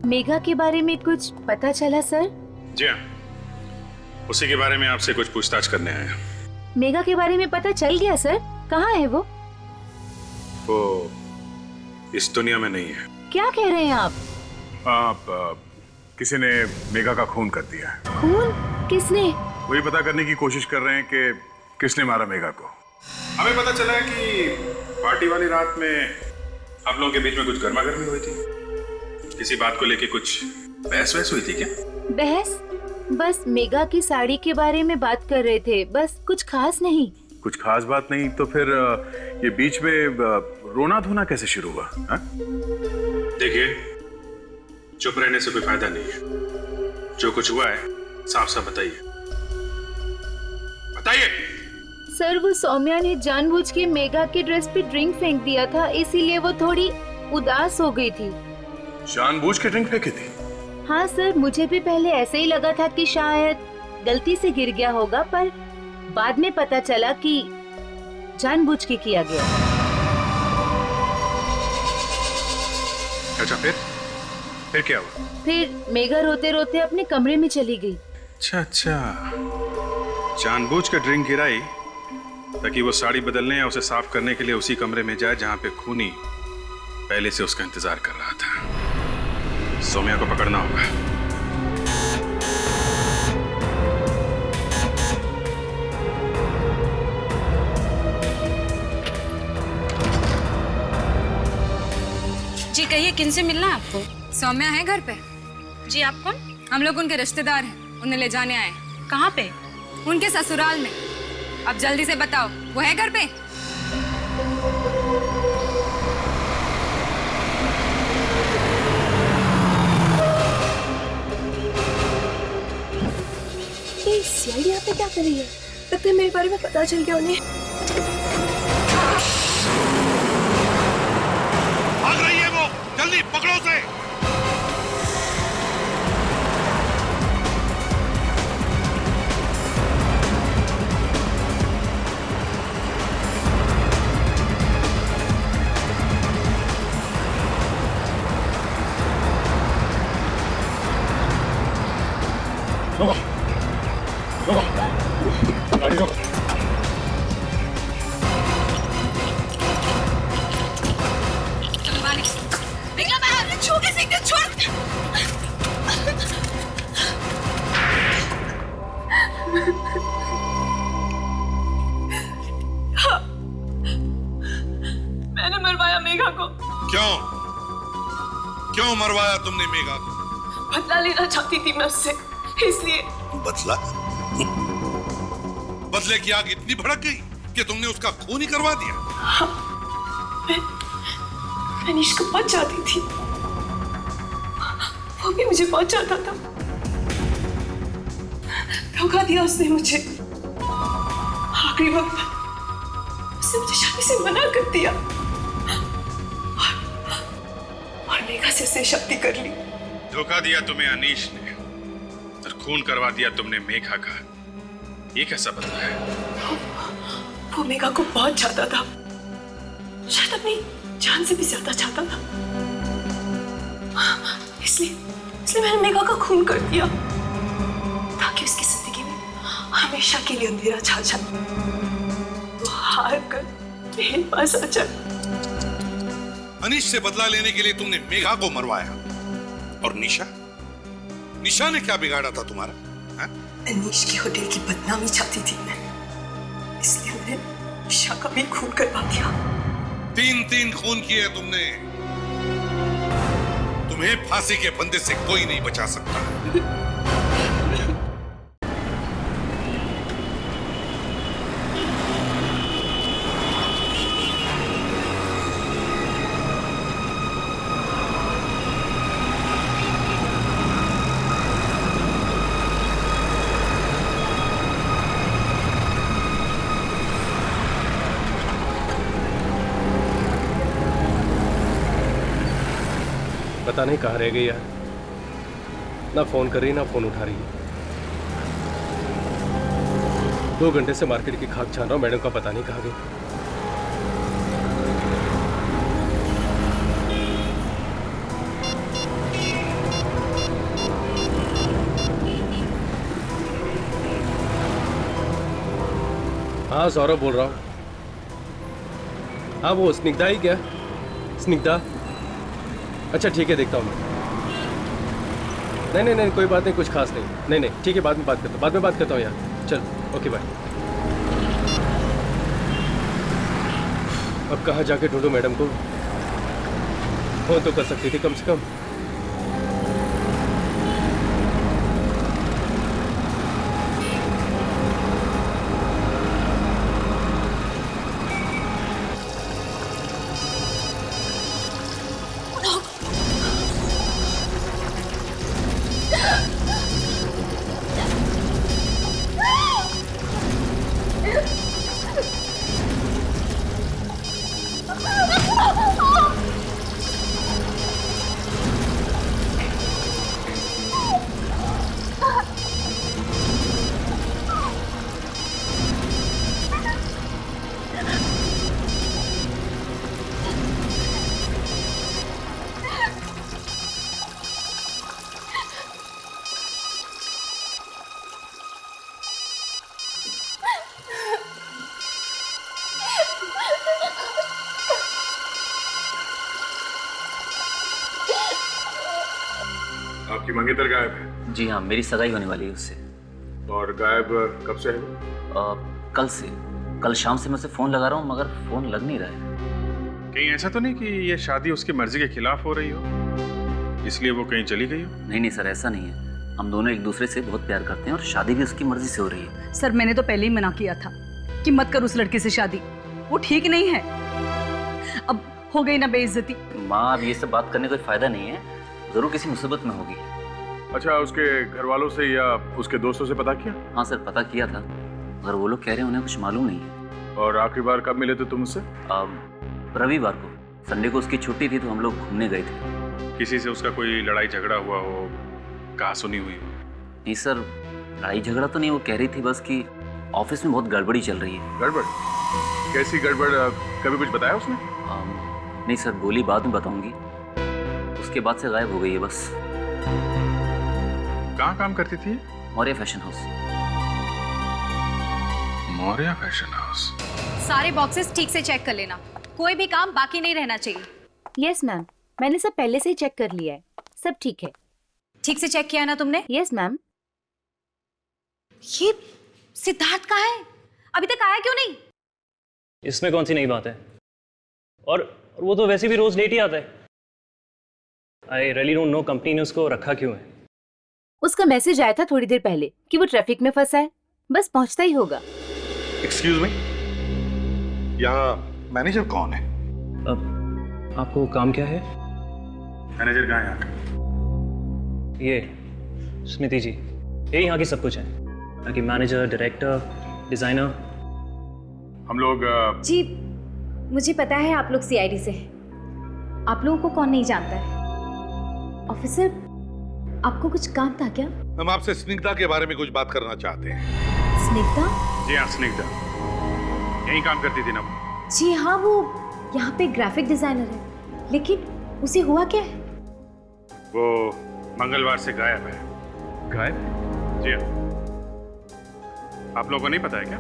मेघा के बारे में कुछ पता चला सर? जी हाँ, उसी के बारे में आपसे कुछ पूछताछ करने आए हैं। मेघा के बारे में पता चल गया सर? कहाँ है वो? वो इस दुनिया में नहीं है। क्या कह रहे हैं आप? किसी ने मेघा का खून कर दिया है। खून? किसने? वही पता करने की कोशिश कर रहे हैं कि किसने मारा मेघा को। हमें पता चला है कि पार्टी वाली रात में आप लोगों के बीच में कुछ गर्मा गर्मी हुई थी। किसी बात को लेके कुछ बहस वहस हुई थी क्या? बहस? बस मेघा की साड़ी के बारे में बात कर रहे थे, बस कुछ खास नहीं। कुछ खास बात नहीं तो फिर ये बीच में रोना धोना कैसे शुरू हुआ? देखिए, चुप रहने से कोई फायदा नहीं है। जो कुछ हुआ है साफ साफ बताइए, बताइए। सर वो सौम्या ने जानबूझ के मेघा के ड्रेस पे ड्रिंक फेंक दिया था, इसीलिए वो थोड़ी उदास हो गई थी। जानबूझ के ड्रिंक फेंकी थी? हाँ सर, मुझे भी पहले ऐसे ही लगा था कि शायद गलती से गिर गया होगा, पर बाद में पता चला कि जानबूझ के किया गया। अच्छा फिर क्या हुआ? फिर मेघा रोते रोते अपने कमरे में चली गई। अच्छा, जानबूझ के ड्रिंक गिराई ताकि वो साड़ी बदलने या उसे साफ करने के लिए उसी कमरे में जाए जहां पे खूनी पहले से उसका इंतजार कर रहा था। सौम्या को पकड़ना होगा। जी कहिए, किनसे मिलना है आपको? सौम्या है घर पे? जी आप कौन? हम लोग उनके रिश्तेदार हैं, उन्हें ले जाने आए। कहाँ पे? उनके ससुराल में। अब जल्दी से बताओ, वो है घर पे? ये सीआईडी यहाँ पे क्या कर रही है? लगता है मेरे बारे में पता चल गया उन्हें। भाग रही है वो, जल्दी पकड़ो उसे। गाड़ी रोको। निकलो बाहर, छू के सीधे छोड़। हाँ, मैंने मरवाया मेघा को। क्यों मरवाया तुमने मेघा को? बदला लेना चाहती थी मैं उससे, इसलिए। बदला? बदले की आग इतनी भड़क गई कि तुमने उसका खून ही करवा दिया? हाँ, मैं अनीश को बहुत चाहती थी, वो भी मुझे बहुत चाहता था। धोखा दिया उसने मुझे। आखिरी वक्त उसने मुझे शादी से मना कर दिया और मेघा से उसने शादी कर ली। धोखा दिया तुम्हें अनीश ने और खून करवा दिया तुमने मेघा का। ये कैसा बदला है? वो मेघा को बहुत चाहता था, शायद अपनी जान से भी ज्यादा चाहता था। इसलिए मैंने मेघा का खून कर दिया ताकि उसकी जिंदगी में हमेशा के लिए अंधेरा छा जाए, वो हार कर मेरे पास आ जाए। अनीश से बदला लेने के लिए तुमने मेघा को मरवाया, और निशा ने क्या बिगाड़ा था तुम्हारा? हा? अनीश की होटल की बदनामी चाहती थी मैं, इसलिए मैंने निशा का भी खून करवा दिया। 3 खून किए तुमने। तुम्हें फांसी के फंदे से कोई नहीं बचा सकता। पता नहीं कहाँ रह गई यार, ना फोन कर रही ना फोन उठा रही है। 2 घंटे से मार्केट की खाक छान रहा हूँ, मैडम का पता नहीं कहाँ गई। हाँ सौरभ बोल रहा हूँ। हाँ वो स्निग्धा ही क्या? स्निग्धा, अच्छा ठीक है, देखता हूँ मैं। नहीं कोई बात नहीं, कुछ खास नहीं। नहीं ठीक है, बाद में बात करता हूँ यार। चल ओके बाय। अब कहाँ जाके ढूंढूं मैडम को? फोन तो कर सकती थी कम से कम। आपकी मंगेतर गायब है? जी हाँ, मेरी सगाई होने वाली है उससे। और गायब कब से है वो? कल से। कल शाम से मैं उसे फोन लगा रहा हूँ मगर फोन लग नहीं रहा है। कहीं ऐसा तो नहीं कि ये शादी उसकी मर्जी के खिलाफ हो रही हो, इसलिए वो कहीं चली गई हो? नहीं सर, ऐसा नहीं है। हम दोनों एक दूसरे से बहुत प्यार करते हैं और शादी भी उसकी मर्जी से हो रही है। सर मैंने तो पहले ही मना किया था कि मत कर उस लड़के से शादी, वो ठीक नहीं है। अब हो गई ना बेइज्जती। माँ, अब ये सब बात करने कोई फायदा नहीं है, जरूर किसी मुसीबत में होगी। अच्छा, उसके घर वालों से या उसके दोस्तों से पता किया? हाँ सर, पता किया था, मगर वो लोग कह रहे हैं उन्हें कुछ मालूम नहीं है। और आखिरी बार कब मिले थे तुम उससे? रविवार को। संडे को उसकी छुट्टी थी तो हम लोग घूमने गए थे। किसी से उसका कोई लड़ाई झगड़ा हुआ हो, कहा सुनी हुई हो? नहीं सर, लड़ाई झगड़ा तो नहीं, वो कह रही थी बस कि ऑफिस में बहुत गड़बड़ी चल रही है। गड़बड़? कैसी गड़बड़? कभी कुछ बताया उसने? नहीं सर, बोली बाद में बताऊंगी। उसके बाद से गायब हो गई है बस। कहाँ काम करती थी? Maurya fashion house. Maurya fashion house. सारे बॉक्सेस ठीक से चेक कर लेना, कोई भी काम बाकी नहीं रहना चाहिए। यस मैम, मैंने सब पहले से ही चेक कर लिया है, सब ठीक है। ठीक से चेक किया ना तुमने? Yes ma'am. ये सिद्धार्थ कहाँ है? अभी तक आया क्यों नहीं? इसमें कौन सी नई बात है? और वो तो वैसे भी रोज लेट ही आता है। I really don't know company ने उसको रखा क्यों है। उसका मैसेज आया था थोड़ी देर पहले कि वो ट्रैफिक में फंसा है, बस पहुंचता ही होगा। एक्सक्यूज मी, यहाँ मैनेजर कौन है? आपको काम क्या है? मैनेजर कहाँ है यहाँ का? ये स्मृति जी, ये यहाँ की सब कुछ है, ताकि मैनेजर, डायरेक्टर, डिजाइनर। हम लोग जी मुझे पता है आप लोग सीआईडी से हैं। आप लोगों को कौन नहीं जानता है। ऑफिसर, आपको कुछ काम था क्या? हम आपसे स्निग्धा के बारे में कुछ बात करना चाहते हैं। स्निग्धा? जी हाँ, स्निग्धा यहीं काम करती थी ना वो? जी हाँ, वो यहाँ पे ग्राफिक डिजाइनर है, लेकिन उसे हुआ क्या है? वो मंगलवार से गायब है। गायब? जी हाँ। आप लोगों को नहीं पता है क्या?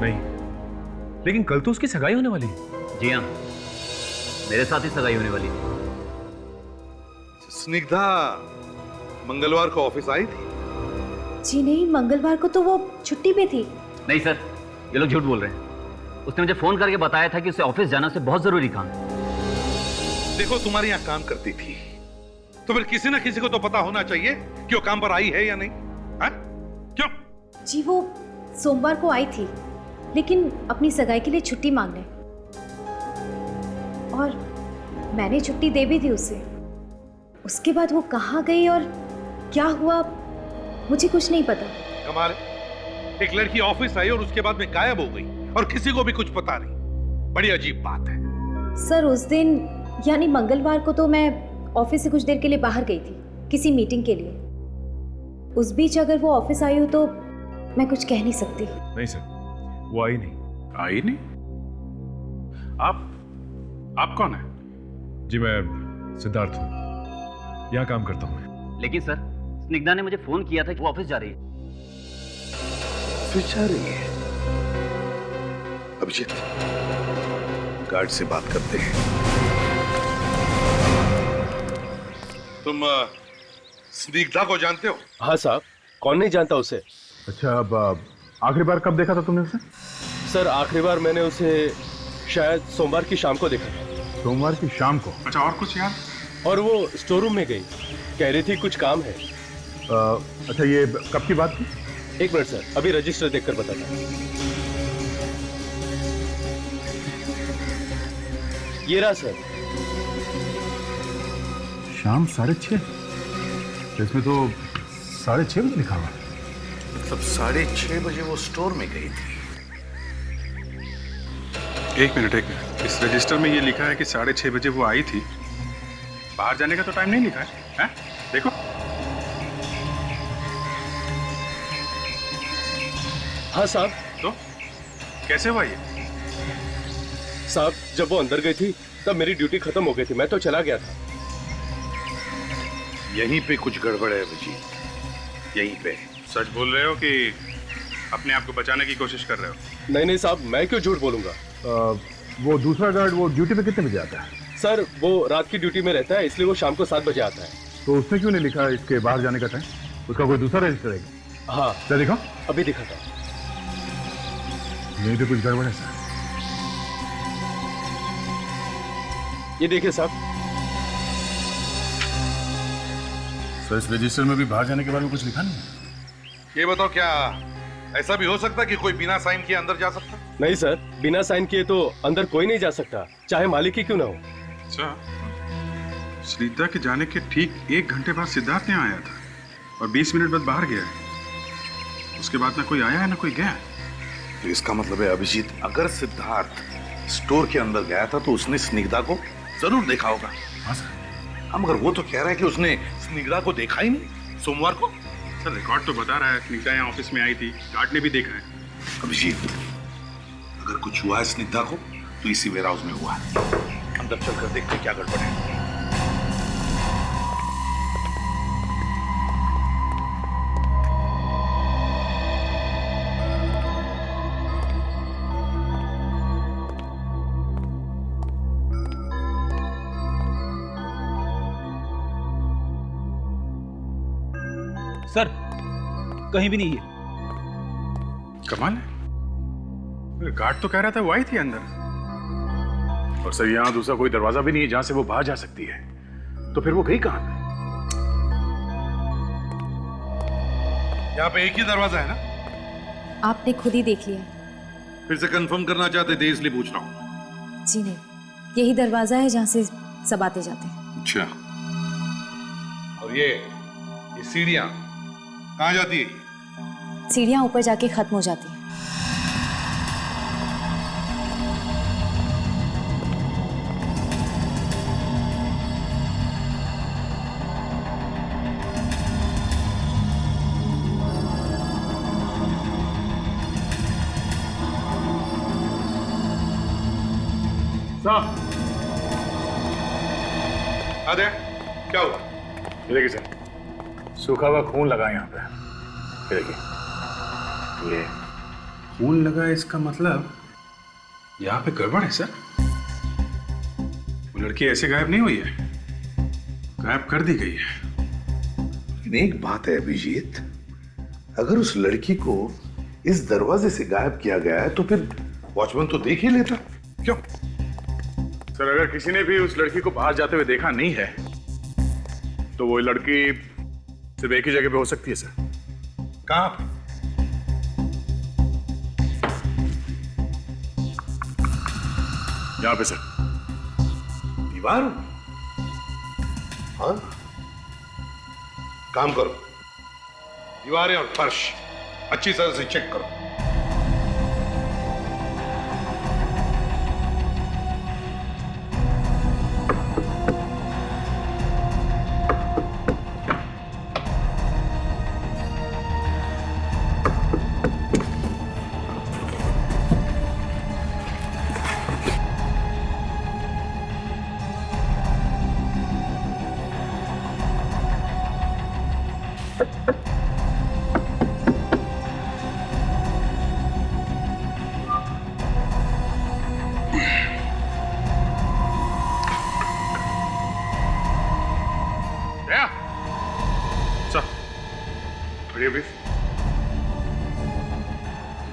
नहीं, लेकिन कल तो उसकी सगाई होने वाली है। जी हाँ, मेरे साथ ही सगाई होने वाली है। स्निग्धा मंगलवार को ऑफिस आई थी? जी नहीं, मंगलवार को तो वो छुट्टी पे थी। नहीं सर, ये लोग झूठ बोल रहे हैं। उसने मुझे फोन करके बताया था कि उसे ऑफिस जाना से बहुत जरूरी काम है। देखो, तुम्हारे यहाँ काम करती थी तो फिर किसी ना किसी को तो पता होना चाहिए कि वो काम पर आई है या नहीं। हाँ? क्यों? जी वो सोमवार को आई थी, लेकिन अपनी सगाई के लिए छुट्टी मांगने, और मैंने छुट्टी दे भी दी उसे। उसके बाद वो कहाँ गई और क्या हुआ मुझे कुछ नहीं पता। कमाल है, एक लड़की ऑफिस आई और उसके बाद में गायब हो गई और किसी को भी कुछ पता नहीं। बड़ी अजीब बात है। सर उस दिन यानी मंगलवार को तो मैं ऑफिस से कुछ देर के लिए बाहर गई थी किसी मीटिंग के लिए। उस बीच अगर वो ऑफिस आई हो तो मैं कुछ कह नहीं सकती। नहीं सर, वो आई नहीं। आई नहीं? आप कौन है? जी मैं सिद्धार्थ हूँ, यहाँ काम करता हूँ मैं। लेकिन सर, स्निग्धा ने मुझे फोन किया था कि वो ऑफिस जा रही है। ऑफिस जा रही है? अभिजीत, गार्ड से बात करते हैं। तुम स्निग्धा को जानते हो? हाँ साहब, कौन नहीं जानता उसे। अच्छा, अब आखिरी बार कब देखा था तुमने उसे? सर आखिरी बार मैंने उसे शायद सोमवार की शाम को देखा था। सोमवार की शाम को? अच्छा, और कुछ याद? और वो स्टोर रूम में गई, कह रही थी कुछ काम है। अच्छा, ये कब की बात थी? एक मिनट सर, अभी रजिस्टर देखकर बताता हूँ। ये रहा सर। शाम 6:30? इसमें तो 6:30 बजे लिखा हुआ। मतलब 6:30 बजे वो स्टोर में गई थी। एक मिनट। इस रजिस्टर में ये लिखा है कि 6:30 बजे वो आई थी। बाहर जाने का तो टाइम नहीं लिखा है, हैं? देखो। हाँ साहब। तो कैसे हुआ ये? साहब जब वो अंदर गई थी तब मेरी ड्यूटी खत्म हो गई थी, मैं तो चला गया था। यहीं पे कुछ गड़बड़ है अभिजीत, यहीं पे। सच बोल रहे हो कि अपने आप को बचाने की कोशिश कर रहे हो? नहीं साहब, मैं क्यों झूठ बोलूंगा। वो दूसरा गार्ड वो ड्यूटी पे कितने बजे आता है? सर वो रात की ड्यूटी में रहता है, इसलिए वो शाम को 7 बजे आता है। तो उसने क्यों नहीं लिखा इसके बाहर जाने का टाइम? उसका कोई दूसरा रजिस्टर है? हाँ। क्या दिखा? अभी दिखा था। यहीं पे कुछ गड़बड़ है सर। ये देखिए साहब। सर इस रजिस्टर में भी बाहर जाने के बारे में कुछ लिखा नहीं है? ये बताओ, क्या ऐसा भी हो सकता है कि कोई बिना साइन किए अंदर जा सकता? नहीं सर, बिना साइन किए तो अंदर कोई नहीं जा सकता, चाहे मालिक ही क्यों ना हो। अच्छा, स्निग्धा के जाने के ठीक 1 घंटे बाद सिद्धार्थ यहाँ आया था और 20 मिनट बाद बाहर गया है। उसके बाद ना कोई आया है ना कोई गया। तो इसका मतलब है अभिजीत, अगर सिद्धार्थ स्टोर के अंदर गया था तो उसने स्निग्धा को जरूर देखा होगा। हाँ सर। हम अगर वो तो कह रहा है कि उसने स्निग्धा को देखा ही नहीं सोमवार को। सर रिकॉर्ड तो बता रहा है स्निग्धा यहाँ ऑफिस में आई थी, गार्ड ने भी देखा है। अभिजीत, अगर कुछ हुआ है स्निग्धा को तो इसी वेयर हाउस में हुआ है। अंदर चलकर देखते क्या गड़बड़ है। सर कहीं भी नहीं है। कमाल है, गार्ड तो कह रहा था वो आई थी अंदर। और सर यहाँ दूसरा कोई दरवाजा भी नहीं है जहां से वो बाहर जा सकती है, तो फिर वो गई कहां? यहाँ पे एक ही दरवाजा है ना? आपने खुद ही देख लिया। फिर से कंफर्म करना चाहते थे इसलिए पूछ रहा हूँ। जी नहीं, यही दरवाजा है जहाँ से सब आते जाते हैं। अच्छा, और ये सीढ़ियाँ कहाँ जाती है? सीढ़ियाँ ऊपर जाके खत्म हो जाती हैं। अरे क्या हुआ? ये देखिए सर, सूखा हुआ खून लगा यहाँ पे। ये देखिए, ये खून लगा, इसका मतलब यहाँ पे गड़बड़ है सर। वो लड़की ऐसे गायब नहीं हुई है, गायब कर दी गई है। लेकिन एक बात है अभिजीत, अगर उस लड़की को इस दरवाजे से गायब किया गया है तो फिर वॉचमैन तो देख ही लेता। क्यों सर, अगर किसी ने भी उस लड़की को बाहर जाते हुए देखा नहीं है तो वो लड़की सिर्फ एक ही जगह पे हो सकती है सर। कहां पे? यहाँ पे सर। दीवार? हाँ, काम करो, दीवारें और फर्श अच्छी तरह से चेक करो।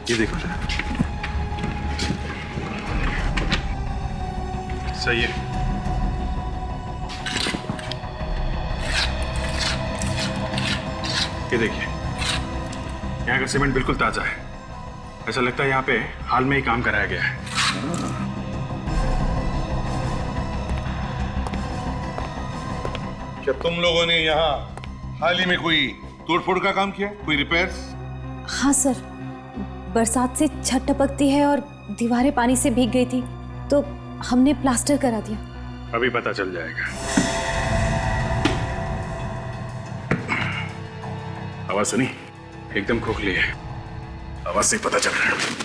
ये देखो जरा, सही है। ये देखिए, यहाँ का सीमेंट बिल्कुल ताजा है। ऐसा लगता है यहाँ पे हाल में ही काम कराया गया है। क्या तुम लोगों ने यहाँ हाल ही में कोई तोड़फोड़ का काम किया, कोई रिपेयर्स? हाँ सर, बरसात से छत टपकती है और दीवारें पानी से भीग गई थी तो हमने प्लास्टर करा दिया। अभी पता चल जाएगा। आवाज सुनी? एकदम खोखली है, आवाज से पता चल रहा है।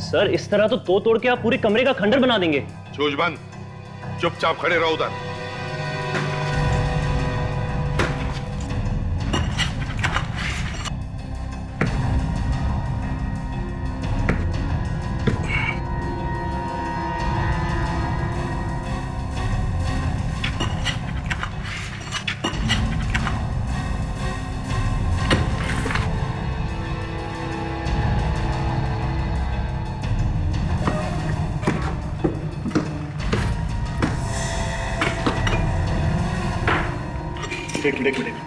सर, इस तरह तो तोड़ के आप पूरे कमरे का खंडर बना देंगे। चोच बंद, चुपचाप खड़े रहो उधर। एक मिनट।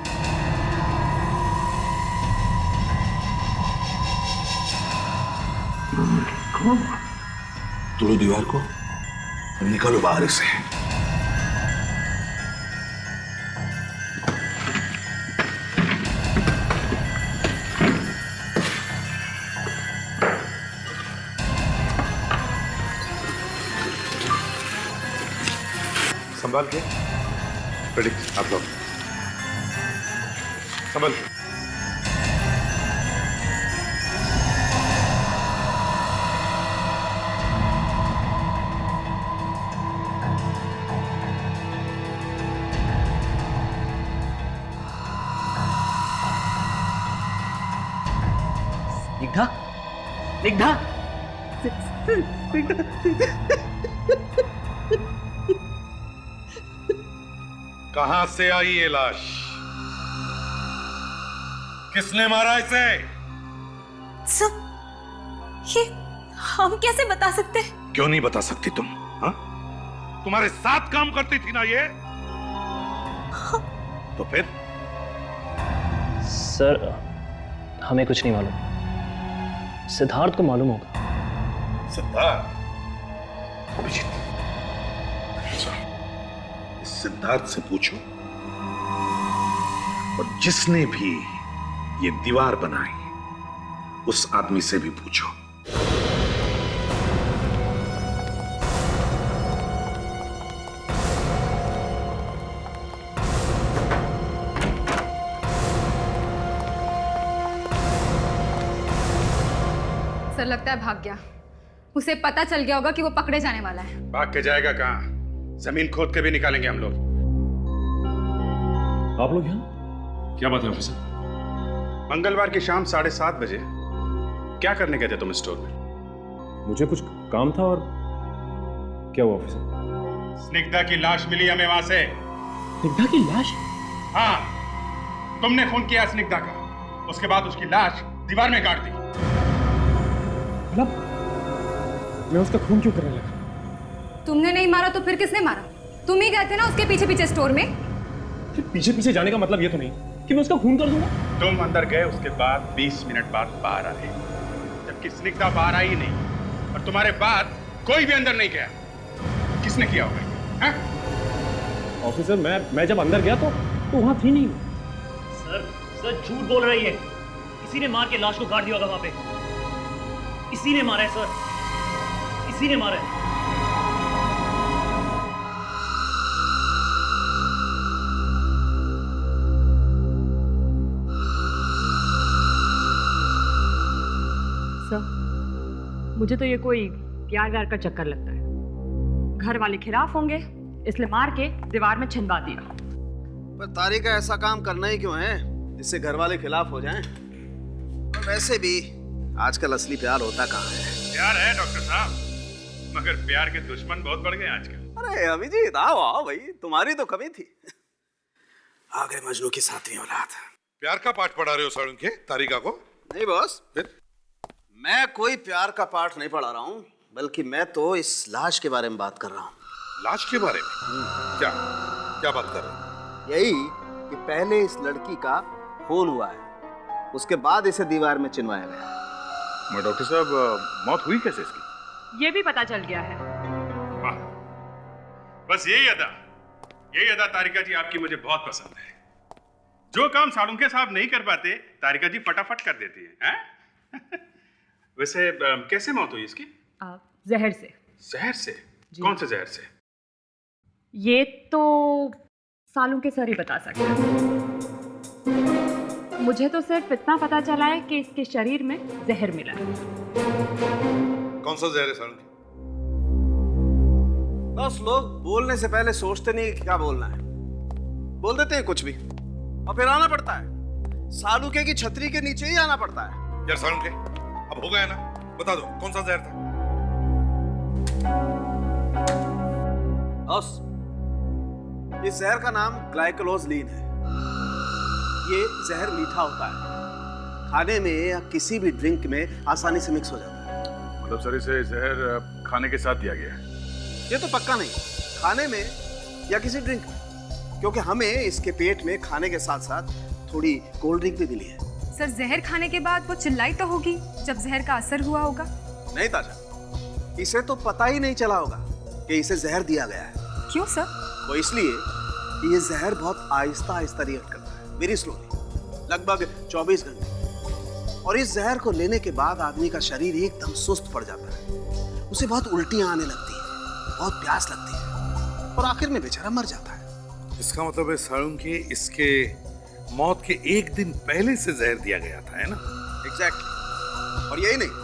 तोड़ो दीवार को और निकालो बाहर से। संभाल के। प्रेडिक्ट, आप लोग संभल के। निग्धा, निग्धा, कहां से आई ये लाश? किसने मारा इसे? सर, ये हम कैसे बता सकते हैं? क्यों नहीं बता सकती तुम? हाँ? तुम्हारे साथ काम करती थी ना ये? तो फिर? सर, हमें कुछ नहीं मालूम। सिद्धार्थ को मालूम होगा। सिद्धार्थ? अभिजीत, सिद्धार्थ से पूछो, और जिसने भी ये दीवार बनाई उस आदमी से भी पूछो। सर लगता है भाग गया। उसे पता चल गया होगा कि वो पकड़े जाने वाला है। भाग के जाएगा कहाँ? जमीन खोद के भी निकालेंगे हम लोग। आप लोग यहाँ क्या बात है ऑफिसर? मंगलवार की शाम 7:30 बजे क्या करने गए थे तुम स्टोर में? मुझे कुछ काम था और क्या हुआ ऑफिसर? स्निग्धा की लाश मिली हमें वहां से। स्निग्धा की लाश? हाँ, तुमने खून किया स्निग्धा का, उसके बाद उसकी लाश दीवार में गाड़ दी। मतलब मैं उसका खून क्यों करने लगा? तुमने नहीं मारा तो फिर किसने मारा? तुम ही गए थे ना उसके पीछे पीछे स्टोर में। पीछे पीछे जाने का मतलब ये तो नहीं कि मैं उसका खून कर दूंगा। तुम अंदर गए, उसके बाद 20 मिनट बाद बाहर आए, जबकि स्निग्धा बाहर आई नहीं और तुम्हारे बाद कोई भी अंदर नहीं गया। किसने किया होगा? ऑफिसर मैं जब अंदर गया तो वहां थी नहीं। सर झूठ बोल रही है। इसी ने मार के लाश को गाड़ दिया होगा वहां पे। इसी ने मारा है सर, इसी ने मारा है। मुझे तो ये कोई प्यार व्यार का चक्कर लगता है। घर वाले खिलाफ होंगे इसलिए मार के दीवार में छिनवा दिया। पर तारिका ऐसा काम करना ही क्यों है जिससे घर वाले खिलाफ हो जाएं? और वैसे भी आजकल असली प्यार होता कहाँ है? प्यार है डॉक्टर साहब, मगर प्यार के दुश्मन बहुत बढ़ गए आजकल। अरे अभिजीत आओ आओ भाई, तुम्हारी तो कमी थी। आ गए मजनू की 7वीं औलाद। प्यार का पाठ पढ़ा रहे हो सड़न के तारिका को? नहीं बॉस, मैं कोई प्यार का पाठ नहीं पढ़ा रहा हूँ, बल्कि मैं तो इस लाश के बारे में बात कर रहा हूँ। लाश के बारे में? क्या क्या बात कर रहे हो? यही कि पहले इस लड़की का खून हुआ है, उसके बाद इसे दीवार में चिनवाया गया। मैं डॉक्टर साहब, मौत हुई कैसे इसकी? ये भी पता चल गया है। वाह, बस यही अदा तारिका जी आपकी मुझे बहुत पसंद है। जो काम सालुंके साहब नहीं कर पाते तारिका जी फटाफट कर देती है। वैसे कैसे मौत हुई इसकी? जहर से। जहर से? कौन से जहर से? ये तो सालों के सर ही बता सकते हैं। मुझे तो सिर्फ इतना पता चला है कि इसके शरीर में जहर मिला है। कौन सा जहर है सड़न? बस लोग बोलने से पहले सोचते नहीं कि क्या बोलना है, बोल देते हैं कुछ भी और फिर आना पड़ता है। सालुके की छतरी के नीचे ही आना पड़ता है। यार सड़न के, अब हो गया ना, बता दो कौन सा जहर था? बॉस, इस जहर का नाम ग्लाइकोलोजलीन है। ये जहर मीठा होता है, खाने में या किसी भी ड्रिंक में आसानी से मिक्स हो जाता है। मतलब सर इसे जहर खाने के साथ दिया गया है? ये तो पक्का नहीं, खाने में या किसी ड्रिंक में, क्योंकि हमें इसके पेट में खाने के साथ साथ थोड़ी कोल्ड ड्रिंक भी मिली है। सर जहर खाने के बाद वो चिल्लाई तो होगी जब जहर का असर हुआ होगा। नहीं ताजा, इसे तो पता ही नहीं चला होगा कि इसे जहर दिया गया है। क्यों सर? वो इसलिए कि ये जहर बहुत आहिस्ता आहिस्ता रिएक्ट करता है, वेरी स्लोली, लगभग 24 घंटे। और इस जहर को लेने के बाद आदमी का शरीर एकदम सुस्त पड़ जाता है, उसे बहुत उल्टियां आने लगती है, बहुत प्यास लगती है और आखिर में बेचारा मर जाता है। इसका मतलब है सालुन के इसके मौत के एक दिन पहले से जहर दिया गया था, है ना? एग्जैक्टली। और यही नहीं,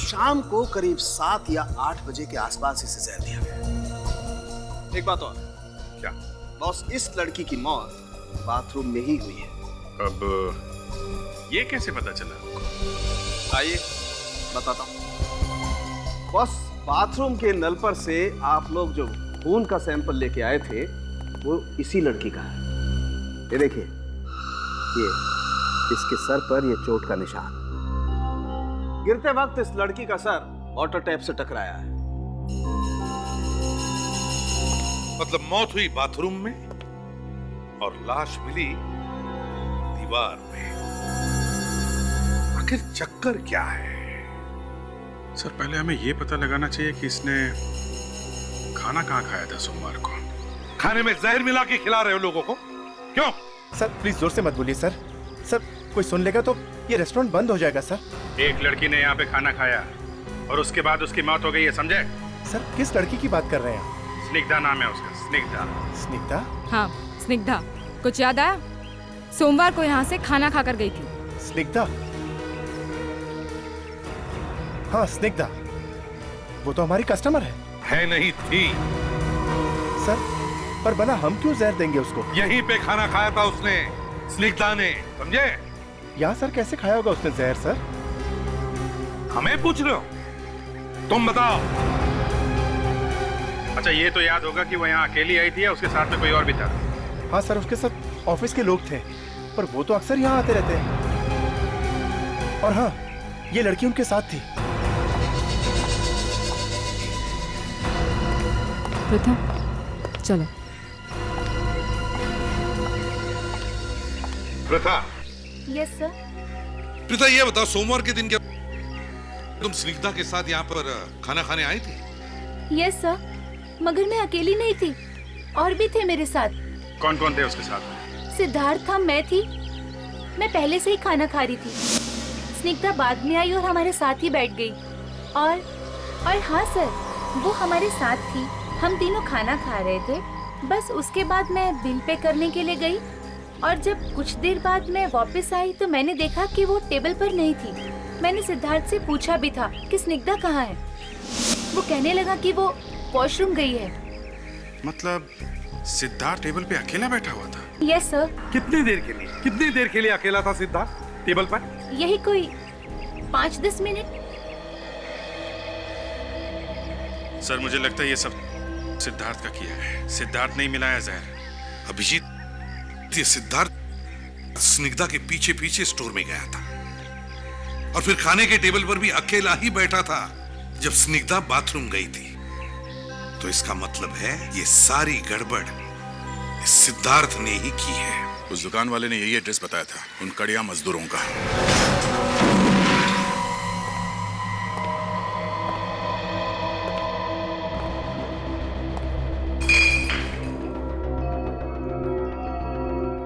शाम को करीब 7 या 8 बजे के आसपास इसे जहर दिया गया। एक बात और। क्या? बॉस, इस लड़की की मौत बाथरूम में ही हुई है। अब ये कैसे पता चला? आइए बताता हूँ। बॉस, बाथरूम के नल पर से आप लोग जो खून का सैंपल लेके आए थे वो इसी लड़की का है। ये देखिए, ये इसके सर पर ये चोट का निशान। गिरते वक्त इस लड़की का सर वाटर टैप से टकराया है। मतलब मौत हुई बाथरूम में और लाश मिली दीवार में। आखिर चक्कर क्या है? सर पहले हमें यह पता लगाना चाहिए कि इसने खाना कहाँ खाया था सोमवार को। खाने में जहर मिला के खिला रहे हो लोगों को, क्यों? सर प्लीज जोर से मत बोलिए सर। सर कोई सुन लेगा तो ये रेस्टोरेंट बंद हो जाएगा सर। एक लड़की ने यहाँ पे खाना खाया और उसके बाद उसकी मौत हो गई है, समझे? सर किस लड़की की बात कर रहे हैं? स्निग्धा नाम है उसका, स्निग्धा। स्निग्धा? हाँ स्निग्धा। कुछ याद आया? सोमवार को यहाँ से खाना खाकर गई थी। स्निग्धा? हाँ स्निग्धा, वो तो हमारी कस्टमर है नहीं थी सर, पर भला हम क्यों जहर देंगे उसको? यहीं पे खाना खाया था उसने, स्निग्धा ने, समझे? यहाँ सर कैसे खाया होगा उसने जहर सर? हमें पूछ रहे हो? तुम बताओ। अच्छा ये तो याद होगा कि वो यहाँ अकेली आई थी या उसके साथ में कोई और भी था? हाँ सर, उसके साथ ऑफिस के लोग थे, पर वो तो अक्सर यहाँ आते रहते हैं। और हाँ, ये लड़की उनके साथ थी। प्रथा, चलो। प्रथा। Yes sir. प्रथा ये बताओ, सोमवार के दिन क्या तुम स्निग्धा के साथ यहाँ पर खाना खाने आई थी? यस सर, मगर मैं अकेली नहीं थी, और भी थे मेरे साथ। कौन कौन थे उसके साथ? सिद्धार्थ था, मैं थी। मैं पहले से ही खाना खा रही थी। स्निग्धा बाद में आई और हमारे साथ ही बैठ गई। और हाँ सर, वो हमारे साथ थी। हम तीनों खाना खा रहे थे। बस उसके बाद मैं बिल पे करने के लिए गई, और जब कुछ देर बाद मैं वापस आई तो मैंने देखा कि वो टेबल पर नहीं थी। मैंने सिद्धार्थ से पूछा भी था कि स्निग्धा कहाँ है। वो कहने लगा कि वो वॉशरूम गई है। मतलब सिद्धार्थ टेबल पे अकेला बैठा हुआ था? Yes sir. कितनी देर के लिए अकेला था सिद्धार्थ टेबल पर? यही कोई 5-10 मिनट। सर मुझे लगता है ये सब सिद्धार्थ का किया है। सिद्धार्थ नहीं मिलाया जहर। अभिजीत, ये सिद्धार्थ स्निग्धा के पीछे पीछे स्टोर में गया था, और फिर खाने के टेबल पर भी अकेला ही बैठा था जब स्निग्धा बाथरूम गई थी। तो इसका मतलब है ये सारी गड़बड़ सिद्धार्थ ने ही की है। उस दुकान वाले ने यही एड्रेस बताया था उन कड़िया मजदूरों का।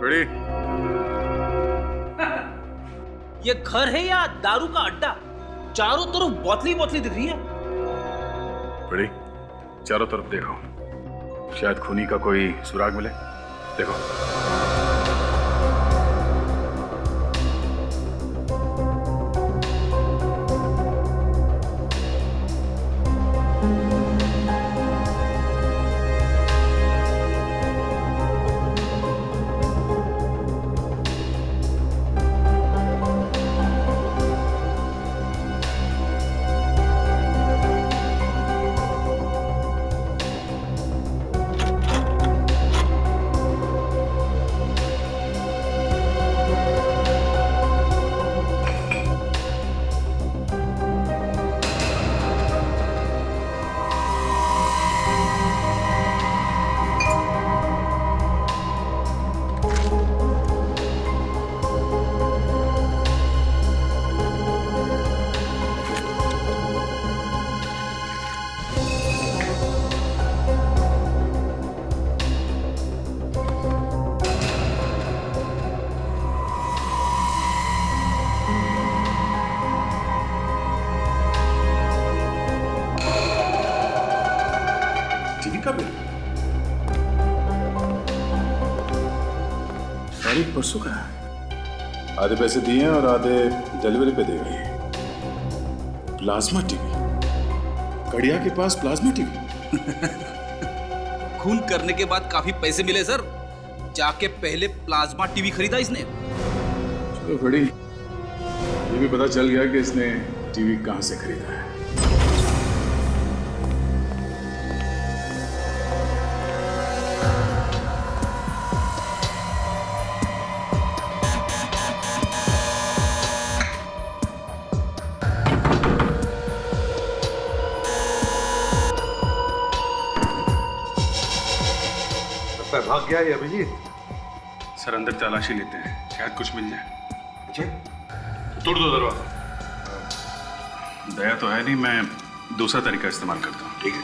बड़ी ये घर है या दारू का अड्डा? चारों तरफ बोतली बोतली दिख रही है। बड़ी चारों तरफ देखो, शायद खूनी का कोई सुराग मिले। देखो। तारीख परसों का है। आधे पैसे दिए हैं और आधे डिलीवरी पे दे गए। प्लाज्मा टीवी, कड़िया के पास प्लाज्मा टीवी। खून करने के बाद काफी पैसे मिले सर, जाके पहले प्लाज्मा टीवी खरीदा इसने। चलो बड़ी, ये भी पता चल गया कि इसने टीवी कहां से खरीदा है। भाग गया ये अभिजीत। सर अंदर तलाशी लेते हैं, शायद कुछ मिल जाए। अच्छा, तोड़ दो दरवाजा। दया तो है नहीं, मैं दूसरा तरीका इस्तेमाल करता हूँ। ठीक है।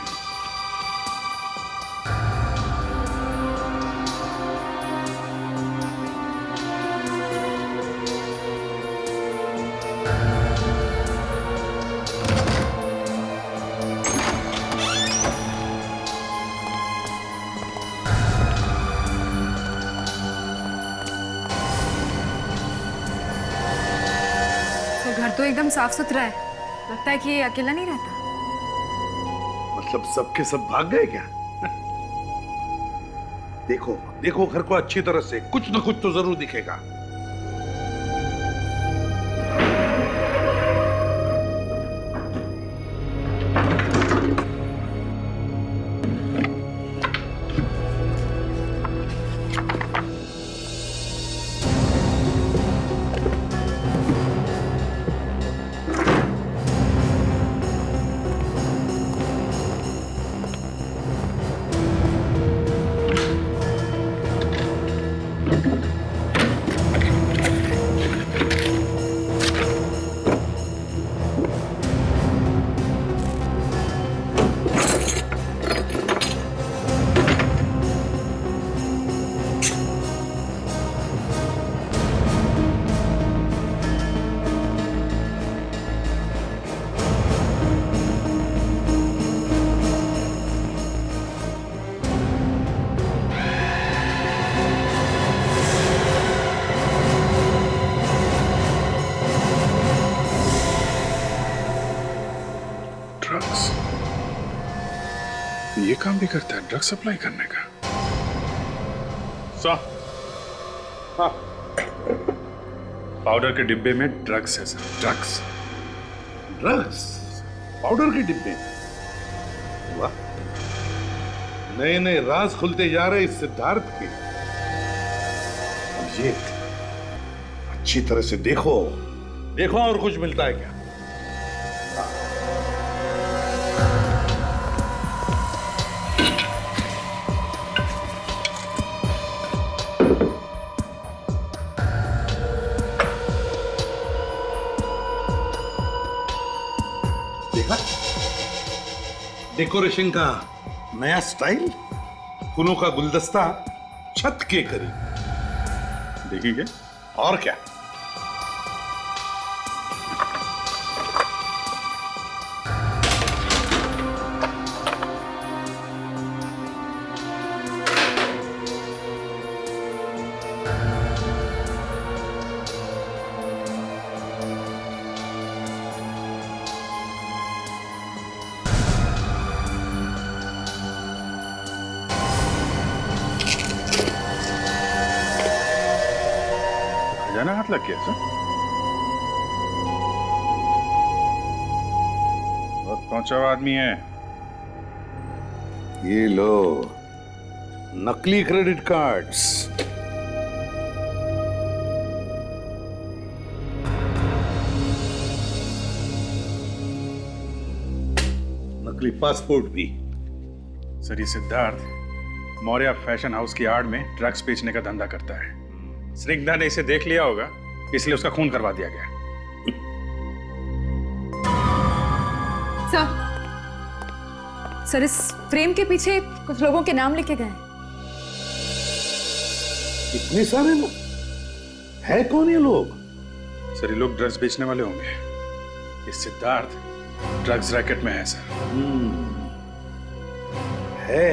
घर तो एकदम साफ सुथरा है, लगता है कि ये अकेला नहीं रहता। मतलब सबके सब भाग गए क्या? देखो देखो घर को अच्छी तरह से, कुछ ना कुछ तो जरूर दिखेगा। ड्रग्स, ये काम भी करता है, ड्रग सप्लाई करने का। हाँ, पाउडर के डिब्बे में ड्रग्स है सर। ड्रग्स ड्रग्स पाउडर के डिब्बे? वाह, नए नए राज खुलते जा रहे इस सिद्धार्थ के। अब ये अच्छी तरह से देखो देखो और कुछ मिलता है क्या। देखा डेकोरेशन का नया स्टाइल, फूलों का गुलदस्ता छत के करीब। देखिए क्या? और क्या? खजाना हाथ लग गया सर। बहुत पहुंचा हुआ आदमी है। ये लो नकली क्रेडिट कार्ड्स। नकली पासपोर्ट भी। सर ये सिद्धार्थ मौर्य फैशन हाउस की आड़ में ड्रग्स बेचने का धंधा करता है। स्निग्धा ने इसे देख लिया होगा, इसलिए उसका खून करवा दिया गया। सर इस फ्रेम के पीछे कुछ लोगों के नाम लिखे गए हैं। इतने सारे लोग? है कौन ये लोग? सर ये लोग ड्रग्स बेचने वाले होंगे। ये सिद्धार्थ ड्रग्स रैकेट में है सर। है,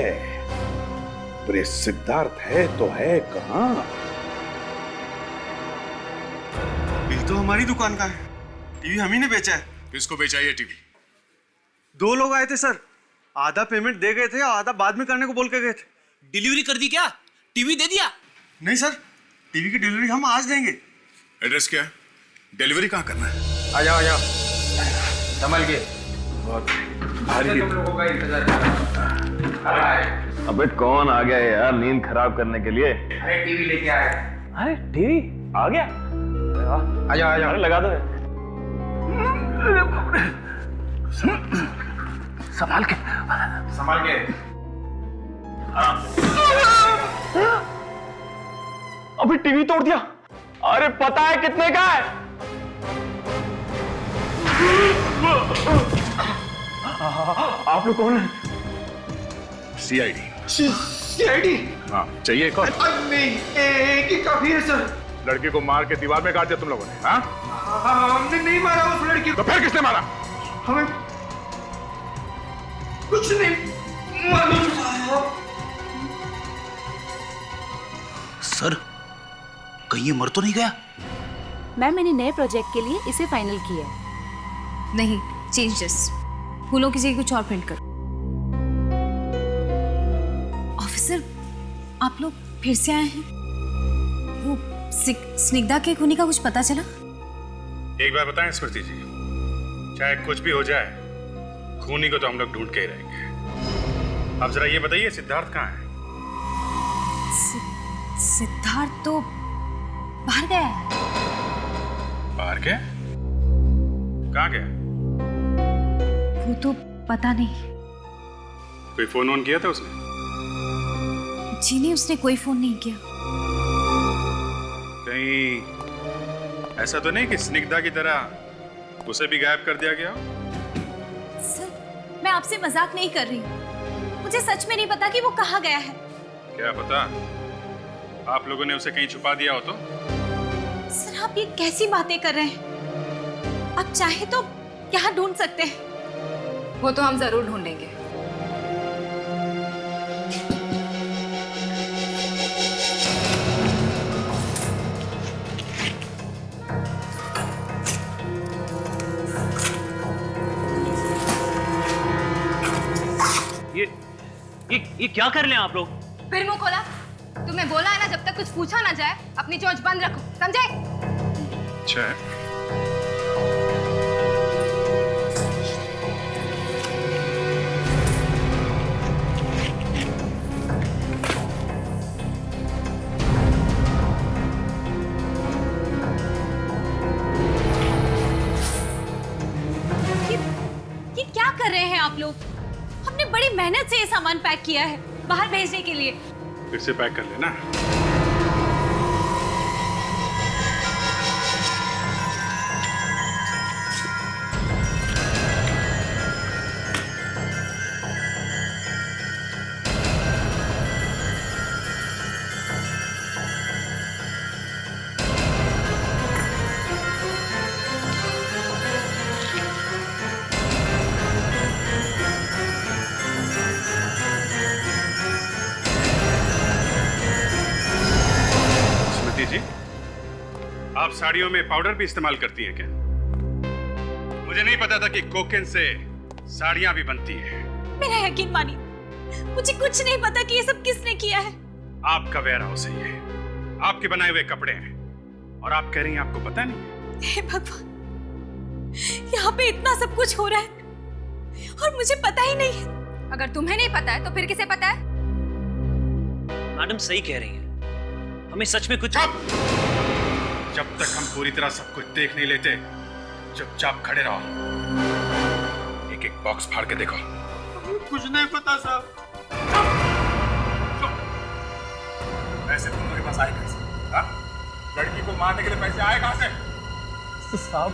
पर ये सिद्धार्थ है तो है कहां? बिल तो हमारी दुकान का है, टीवी हम ही ने बेचा है। किसको बेचा ये टीवी? दो लोग आए थे सर, आधा पेमेंट दे गए थे, आधा बाद में करने को बोल के गए थे। डिलीवरी कर दी क्या? टीवी दे दिया? नहीं सर, टीवी की डिलीवरी हम आज देंगे। एड्रेस क्या है? डिलीवरी कहाँ करना है? आ जाओ संभल के। बहुत भारी अबे कौन आ गया यार नींद खराब करने के लिए? अरे टीवी लेके आए। अरे टीवी आ गया? आ जाओ लगा दो। संभाल के। अभी टीवी तोड़ दिया। अरे पता है कितने का है? आप लोग कौन है? सीआईडी। सीआईडी? हाँ, चाहिए एक और? नहीं, एक ही काफी है सर। लड़की को मार के दीवार में काट दिया तुम लोगों ने? हाँ? हमने नहीं मारा उस लड़की को। तो फिर किसने मारा? हमें कुछ नहीं मालूम। सर कहीं ये मर तो नहीं गया? मैम मैंने नए प्रोजेक्ट के लिए इसे फाइनल किया है। नहीं, चेंज दिस, फूलों की जगह कुछ और प्रिंट करो। ऑफिसर, आप लोग फिर से आए हैं? वो स्निग्धा के खूनी का कुछ पता चला? एक बार बताएं स्मृति जी, चाहे कुछ भी हो जाए, खूनी को तो हम लोग ढूंढ के ही रहेंगे। अब जरा ये बताइए, सिद्धार्थ कहाँ है? सिद्धार्थ तो बाहर गया है। बाहर गया? कहाँ गया? वो तो पता नहीं। कोई फोन ऑन किया था उसने? जी नहीं, उसने कोई फोन नहीं किया। कहीं ऐसा तो नहीं कि स्निग्धा की तरह उसे भी गायब कर दिया गया हो? सर, मैं आपसे मजाक नहीं कर रही हूँ। मुझे सच में नहीं पता कि वो कहाँ गया है। क्या पता आप लोगों ने उसे कहीं छुपा दिया हो तो? सर, आप ये कैसी बातें कर रहे हैं? आप चाहे तो यहाँ ढूंढ सकते हैं। वो तो हम जरूर ढूंढेंगे। ये क्या कर रहे हैं आप लोग? फिर मुंह खोला? तुम्हें बोला है ना, जब तक कुछ पूछा ना जाए अपनी चोंच बंद रखो, समझे? अच्छा है। ये क्या कर रहे हैं आप लोग? हमने बड़ी मेहनत से ये सामान पैक किया है बाहर भेजने के लिए। फिर से पैक कर लेना। जी, आप साड़ियों में पाउडर भी इस्तेमाल करती हैं क्या? मुझे नहीं पता था कि कोकेन से साड़ियां भी बनती है। मेरा यकीन मानिए, मुझे कुछ नहीं पता कि ये सब किसने किया है। आपका वेयर हाउस है ये, आपके बनाए हुए कपड़े हैं, और आप कह रही हैं आपको पता नहीं? हे भगवान, यहाँ पे इतना सब कुछ हो रहा है और मुझे पता ही नहीं है। अगर तुम्हें नहीं पता है तो फिर किसे पता है? मैडम सही कह रही हैं, हमें सच में कुछ। जब तक हम पूरी तरह सब कुछ देख नहीं लेते, चुपचाप खड़े रहो। एक एक बॉक्स फाड़ के देखो। कुछ नहीं पता साहब। पैसे तुम लोगों के पास आए कैसे? हाँ? लड़की को मारने के लिए पैसे आए कहां से? साहब,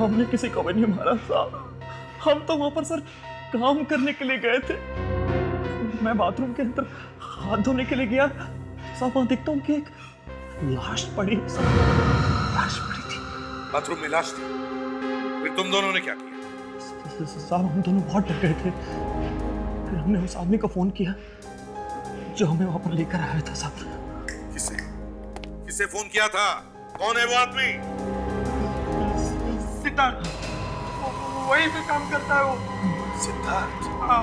हमने किसी को भी नहीं मारा साहब। हम तो वहां पर सर काम करने के लिए गए थे। मैं बाथरूम के अंदर हाथ धोने के लिए गया साहब, वहां देखता हूँ कि एक लाश पड़ी। लाश पड़ी थी? बाथरूम में लाश थी? फिर तुम दोनों ने क्या किया? साहब, हम दोनों बहुत डर गए थे। फिर हमने उस आदमी को फोन किया जो हमें वहां पर लेकर आया था साहब। किसे फोन किया था? कौन है वो आदमी? सिद्धार्थ, वहीं पे काम करता है वो। सिद्धार्थ? हाँ।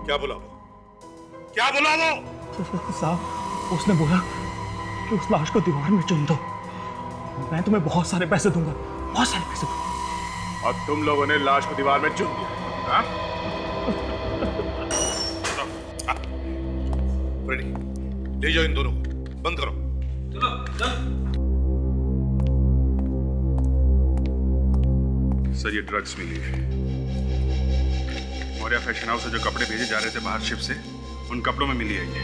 क्या बोला वो? क्या बोला वो? साहब, उसने बोला कि उस लाश को दीवार में चुन दो, मैं तुम्हें बहुत सारे पैसे दूंगा, बहुत सारे पैसे दूंगा। और तुम लोगों ने लाश को दीवार में चुन दिया? हाँ? फ्रेडी, ले जाओ इन दोनों को, बंद करो। चलो चल। सर, ये ड्रग्स मिली है। मौर्या फैशन हाउस से जो कपड़े भेजे जा रहे थे बाहर शिप से, उन कपड़ों में मिली है ये।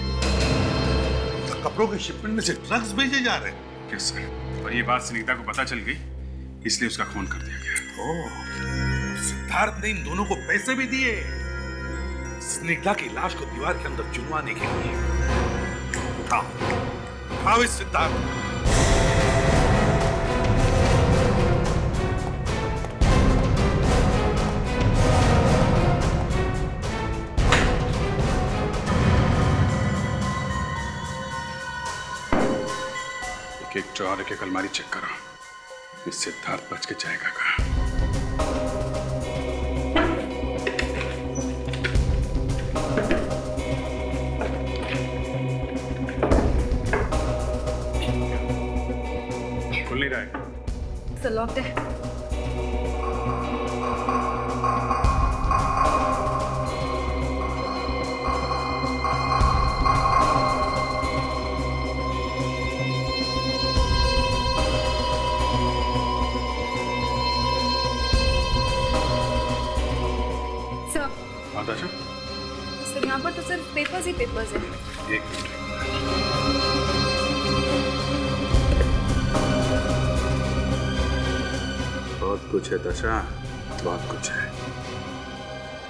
कपड़ों के शिपमेंट में से ड्रग्स भेजे जा रहे हैं? यस सर, और ये बात स्निग्धा को पता चल गई, इसलिए उसका खून कर दिया गया। ओह, सिद्धार्थ ने इन दोनों को पैसे भी दिए स्निग्धा की लाश को दीवार के अंदर चुनवाने के लिए। उठाओ इस सिद्धार्थ। एक ड्रॉर, एक अलमारी चेक करो, इस सिद्धार्थ बच के जाएगा कहाँ? खुलेगा ये? सर लॉक्ड है। सर नाताशा, सर यहाँ पर तो सिर्फ पेपर्स ही पेपर्स है। एक मिनट। बहुत कुछ है तशा, बहुत कुछ है।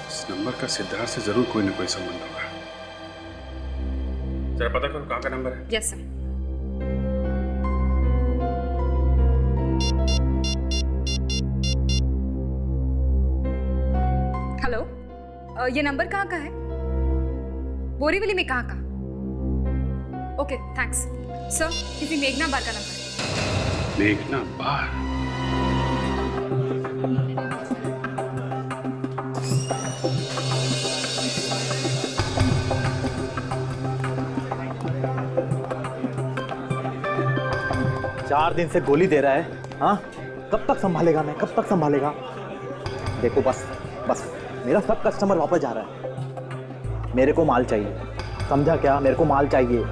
इस नंबर का सिद्धार्थ से जरूर कोई ना कोई संबंध होगा। जरा पता करो कहाँ का नंबर है। Yes sir. हेलो, ये नंबर कहाँ का है? बोरीवली में कहाँ का? Okay thanks sir. किसी मेघना बार का नंबर है। मेघना बार? चार दिन से गोली दे रहा है, हाँ? कब तक संभालेगा मैं, कब तक संभालेगा? देखो बस बस, मेरा सब कस्टमर वापस जा रहा है। मेरे को माल चाहिए, समझा क्या? मेरे को माल चाहिए।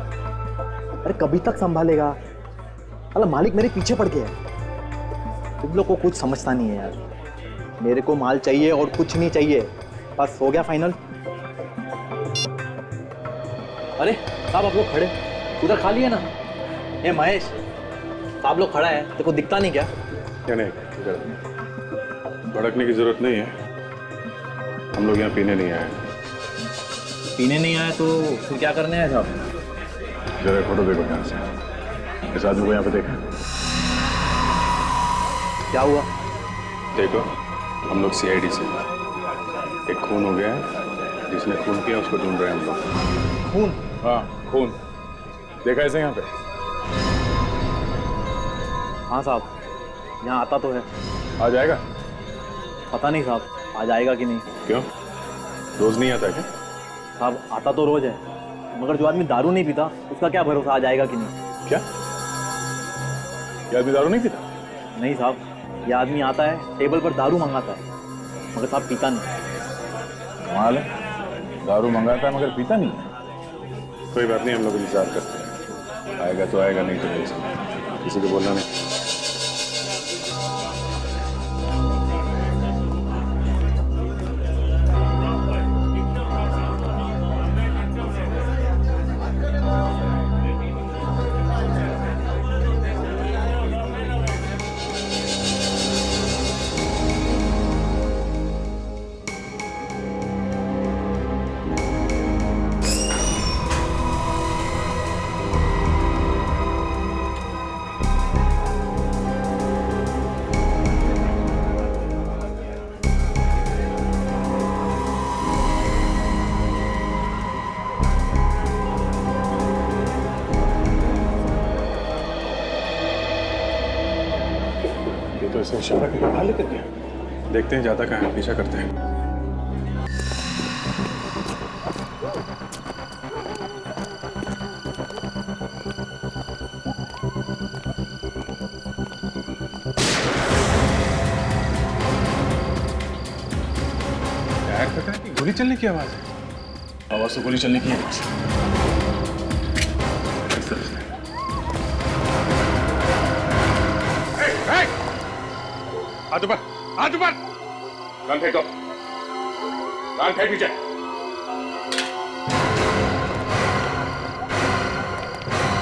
अरे कभी तक संभालेगा? अल्लाह, मालिक मेरे पीछे पड़ गया है। तुम लोग को कुछ समझता नहीं है यार। मेरे को माल चाहिए और कुछ नहीं चाहिए। बस हो गया फाइनल। अरे साहब आप लोग खड़े उधर खाली है ना? ए महेश, साहब लोग खड़ा है, देखो दिखता नहीं क्या? क्या नहीं, भड़कने की जरूरत नहीं है। हम लोग यहाँ पीने नहीं आए। पीने नहीं आए तो फिर क्या करने आए साहब? जरा फोटो देखो ध्यान से। इस आदमी को यहाँ पे देखा? क्या हुआ? देखो, हम लोग CID से, एक खून हो गया है, जिसने खून किया उसको ढूंढ रहे हैं हम लोग। खून? हाँ खून। देखा ऐसे यहाँ पे? हाँ साहब, यहाँ आता तो है। आ जाएगा? पता नहीं साहब, आ जाएगा कि नहीं। क्यों, रोज नहीं आता क्या? साहब आता तो रोज है, मगर जो आदमी दारू नहीं पीता उसका क्या भरोसा आ जाएगा कि नहीं। क्या? ये आदमी दारू नहीं पीता? नहीं साहब, ये आदमी आता है, टेबल पर दारू मंगाता है, मगर साहब पीता नहीं। कमाल है, दारू मंगाता है मगर पीता नहीं। कोई बात नहीं, हम लोग इंतजार करते हैं। आएगा तो आएगा, नहीं तो नहीं। किसी को बोलना नहीं। तो इसे इशारा करके बाहर लेकर गया। देखते हैं जाता कहाँ है, पीछा करते हैं। पता है कि गोली चलने की आवाज है। आवाज तो गोली चलने की आवाज है। इस तरह से। हाथ ऊपर, हाथ ऊपर। गन फेंको, गन फेंक पीछे।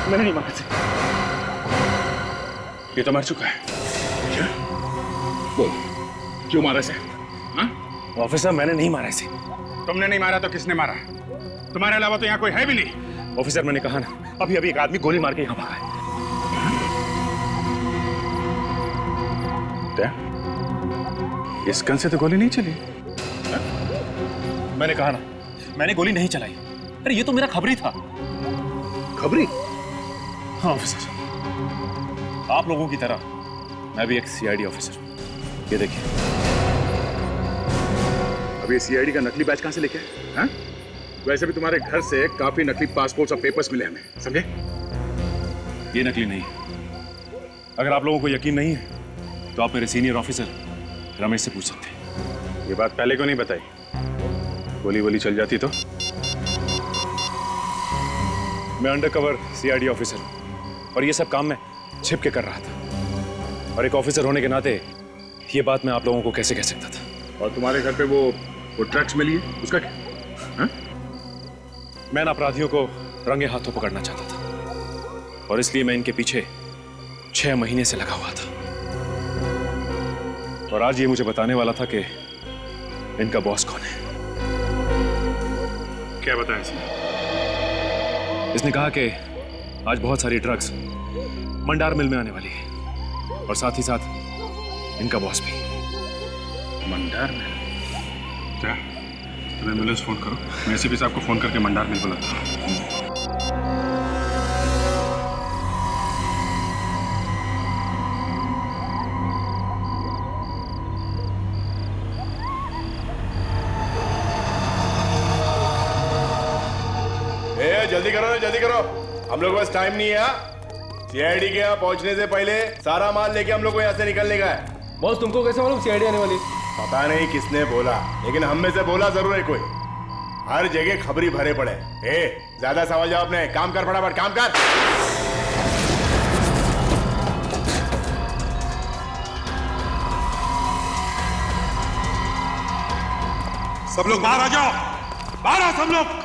मैंने नहीं मारा। ये तो मर चुका है। क्या? बोल, क्यों मारा इसे? ऑफिसर, मैंने नहीं मारा इसे। तुमने नहीं मारा तो किसने मारा? तुम्हारे अलावा तो यहाँ कोई है भी नहीं। ऑफिसर, मैंने कहा ना, अभी अभी एक आदमी गोली मार के यहाँ भागा है। इस गन से तो गोली नहीं चली। मैंने कहा ना, मैंने गोली नहीं चलाई। अरे ये तो मेरा खबरी था। खबरी? हाँ ऑफिसर, आप लोगों की तरह मैं भी एक CID ऑफिसर। ये देखिए। अब ये CID का नकली बैच कहां से लेके आए? हाँ? वैसे भी तुम्हारे घर से काफी नकली पासपोर्ट्स और पेपर्स मिले हमें, समझे? ये नकली नहीं, अगर आप लोगों को यकीन नहीं है तो आप मेरे सीनियर ऑफिसर रमेश से पूछ सकते हैं। ये बात पहले क्यों नहीं बताई? गोली वोली चल जाती तो? मैं अंडरकवर सीआईडी ऑफिसर हूं और ये सब काम मैं छिप के कर रहा था, और एक ऑफिसर होने के नाते ये बात मैं आप लोगों को कैसे कह सकता था। और तुम्हारे घर पे वो ड्रग्स मिली है, उसका क्या? हाँ? मैं इन अपराधियों को रंगे हाथों पकड़ना चाहता था और इसलिए मैं इनके पीछे 6 महीने से लगा हुआ था, और आज ये मुझे बताने वाला था कि इनका बॉस कौन है। क्या बताया इसने? इसने कहा कि आज बहुत सारी ड्रग्स मंडार मिल में आने वाली है, और साथ ही साथ इनका बॉस भी। मंडार मिल? क्या? तुम एम्बुलेंस फोन करो, मैं एसीपी साहब को फोन करके मंडार मिल बुलाता हूँ। जल्दी करो ना, जल्दी करो, हम लोग के पास टाइम नहीं है। सीआईडी के यहाँ पहुंचने से पहले सारा माल लेके हम लोग को यहाँ से निकलने का है। बॉस तुमको कैसे मालूम सीआईडी आने वाली? पता नहीं किसने बोला, लेकिन हम में से बोला जरूर है कोई। हर जगह खबरी भरे पड़े। ज्यादा सवाल जवाब नहीं, काम कर फटाफट, काम कर। सब लोग बाहर आ जाओ, बाहर आओ सब लोग।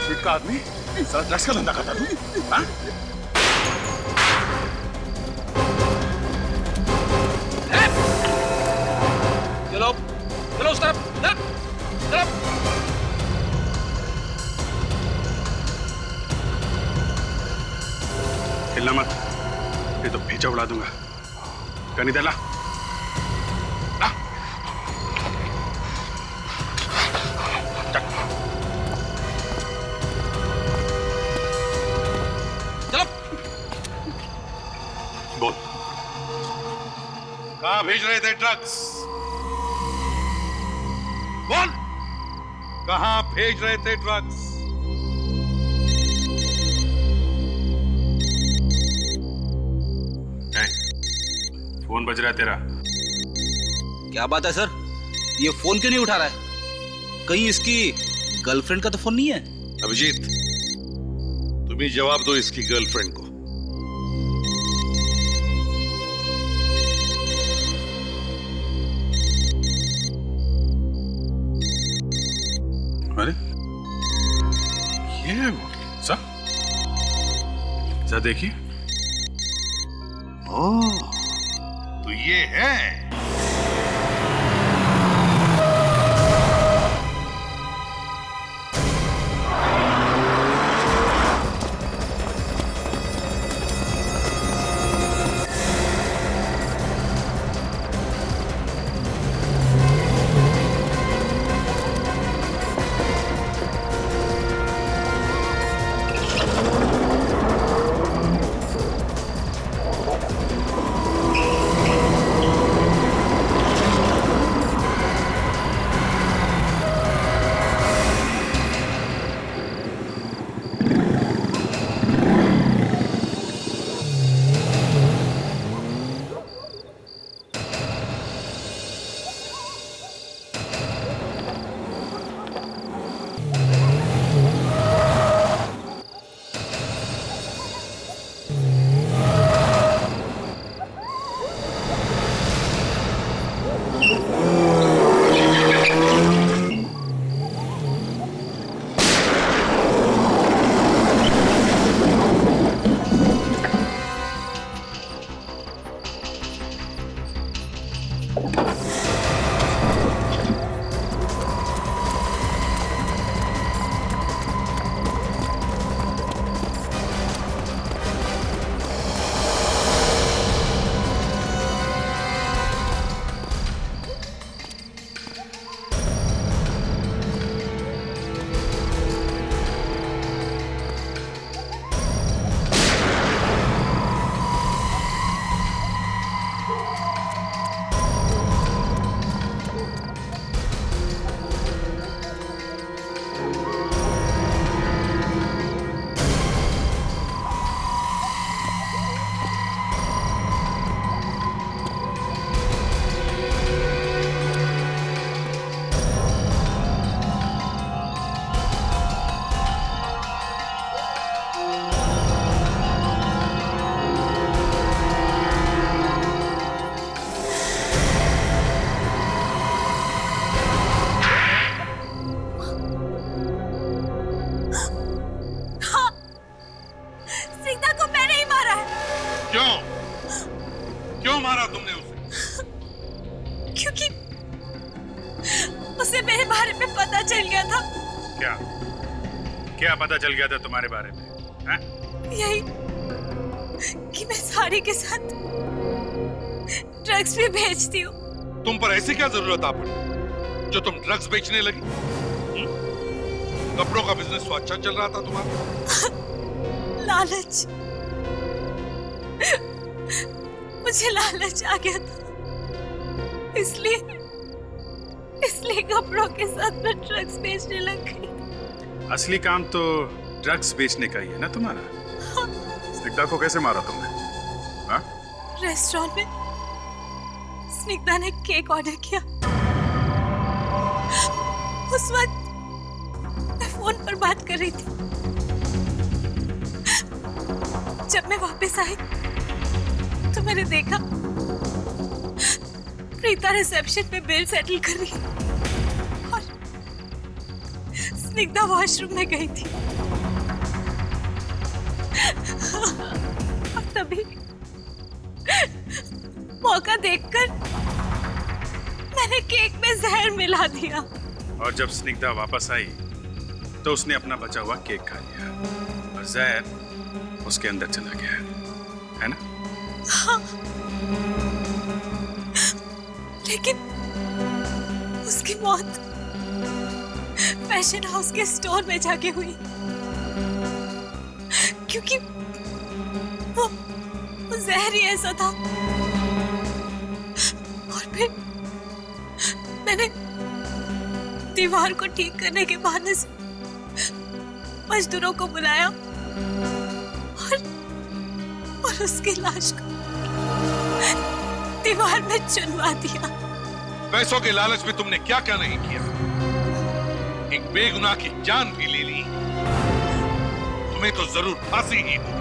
फीट का आदमी ड्रग्स का धंधा करता तू? हाँ? चलो चलो उस तरफ, तरफ। हिलना मत, ये तो भेजा उड़ा दूंगा। कनी दे ला। बोल, कहां भेज रहे थे ड्रग्स? बोल, कहां भेज रहे थे ड्रग्स? फोन बज रहा है तेरा। क्या बात है सर, ये फोन क्यों नहीं उठा रहा है? कहीं इसकी गर्लफ्रेंड का तो फोन नहीं है? अभिजीत, तुम ही जवाब दो इसकी गर्लफ्रेंड को। अरे ये है वो। सर देखिए। ओह, तो ये है। क्यों क्यों मारा तुमने उसे? क्योंकि उसे मेरे बारे में पता चल गया था। क्या क्या पता चल गया था तुम्हारे बारे में? हैं? यही कि मैं साड़ी के साथ ड्रग्स भी बेचती हूँ। तुम पर ऐसी क्या जरूरत आ पड़ी जो तुम ड्रग्स बेचने लगी? कपड़ों का बिजनेस तो अच्छा चल रहा था तुम्हारा। लालच, मुझे लालच आ गया था, इसलिए कपड़ों के साथ मैं ड्रग्स बेचने लग गई। असली काम तो ड्रग्स बेचने का ही है ना तुम्हारा। स्निग्धा को कैसे मारा तुमने? हाँ? रेस्टोरेंट में स्निग्धा ने केक ऑर्डर किया। उस वक्त मैं फोन पर बात कर रही थी। जब मैं वापस आई तो मैंने देखा प्रीता रिसेप्शन पे बिल सेटल कर रही है और स्निग्धा वॉशरूम में गई थी। और तभी मौका देखकर मैंने केक में जहर मिला दिया। और जब स्निग्धा वापस आई तो उसने अपना बचा हुआ केक खा लिया और जहर उसके अंदर चला गया, है ना? हाँ। लेकिन उसकी मौत फैशन हाउस के स्टोर में जाके हुई, क्योंकि वो जहर ही ऐसा था। और फिर मैंने दीवार को ठीक करने के बहाने से मजदूरों को बुलाया और उसकी लाश को दीवार में चुनवा दिया। पैसों के लालच में तुमने क्या क्या नहीं किया। एक बेगुनाह की जान भी ले ली। तुम्हें तो जरूर फांसी ही होगी।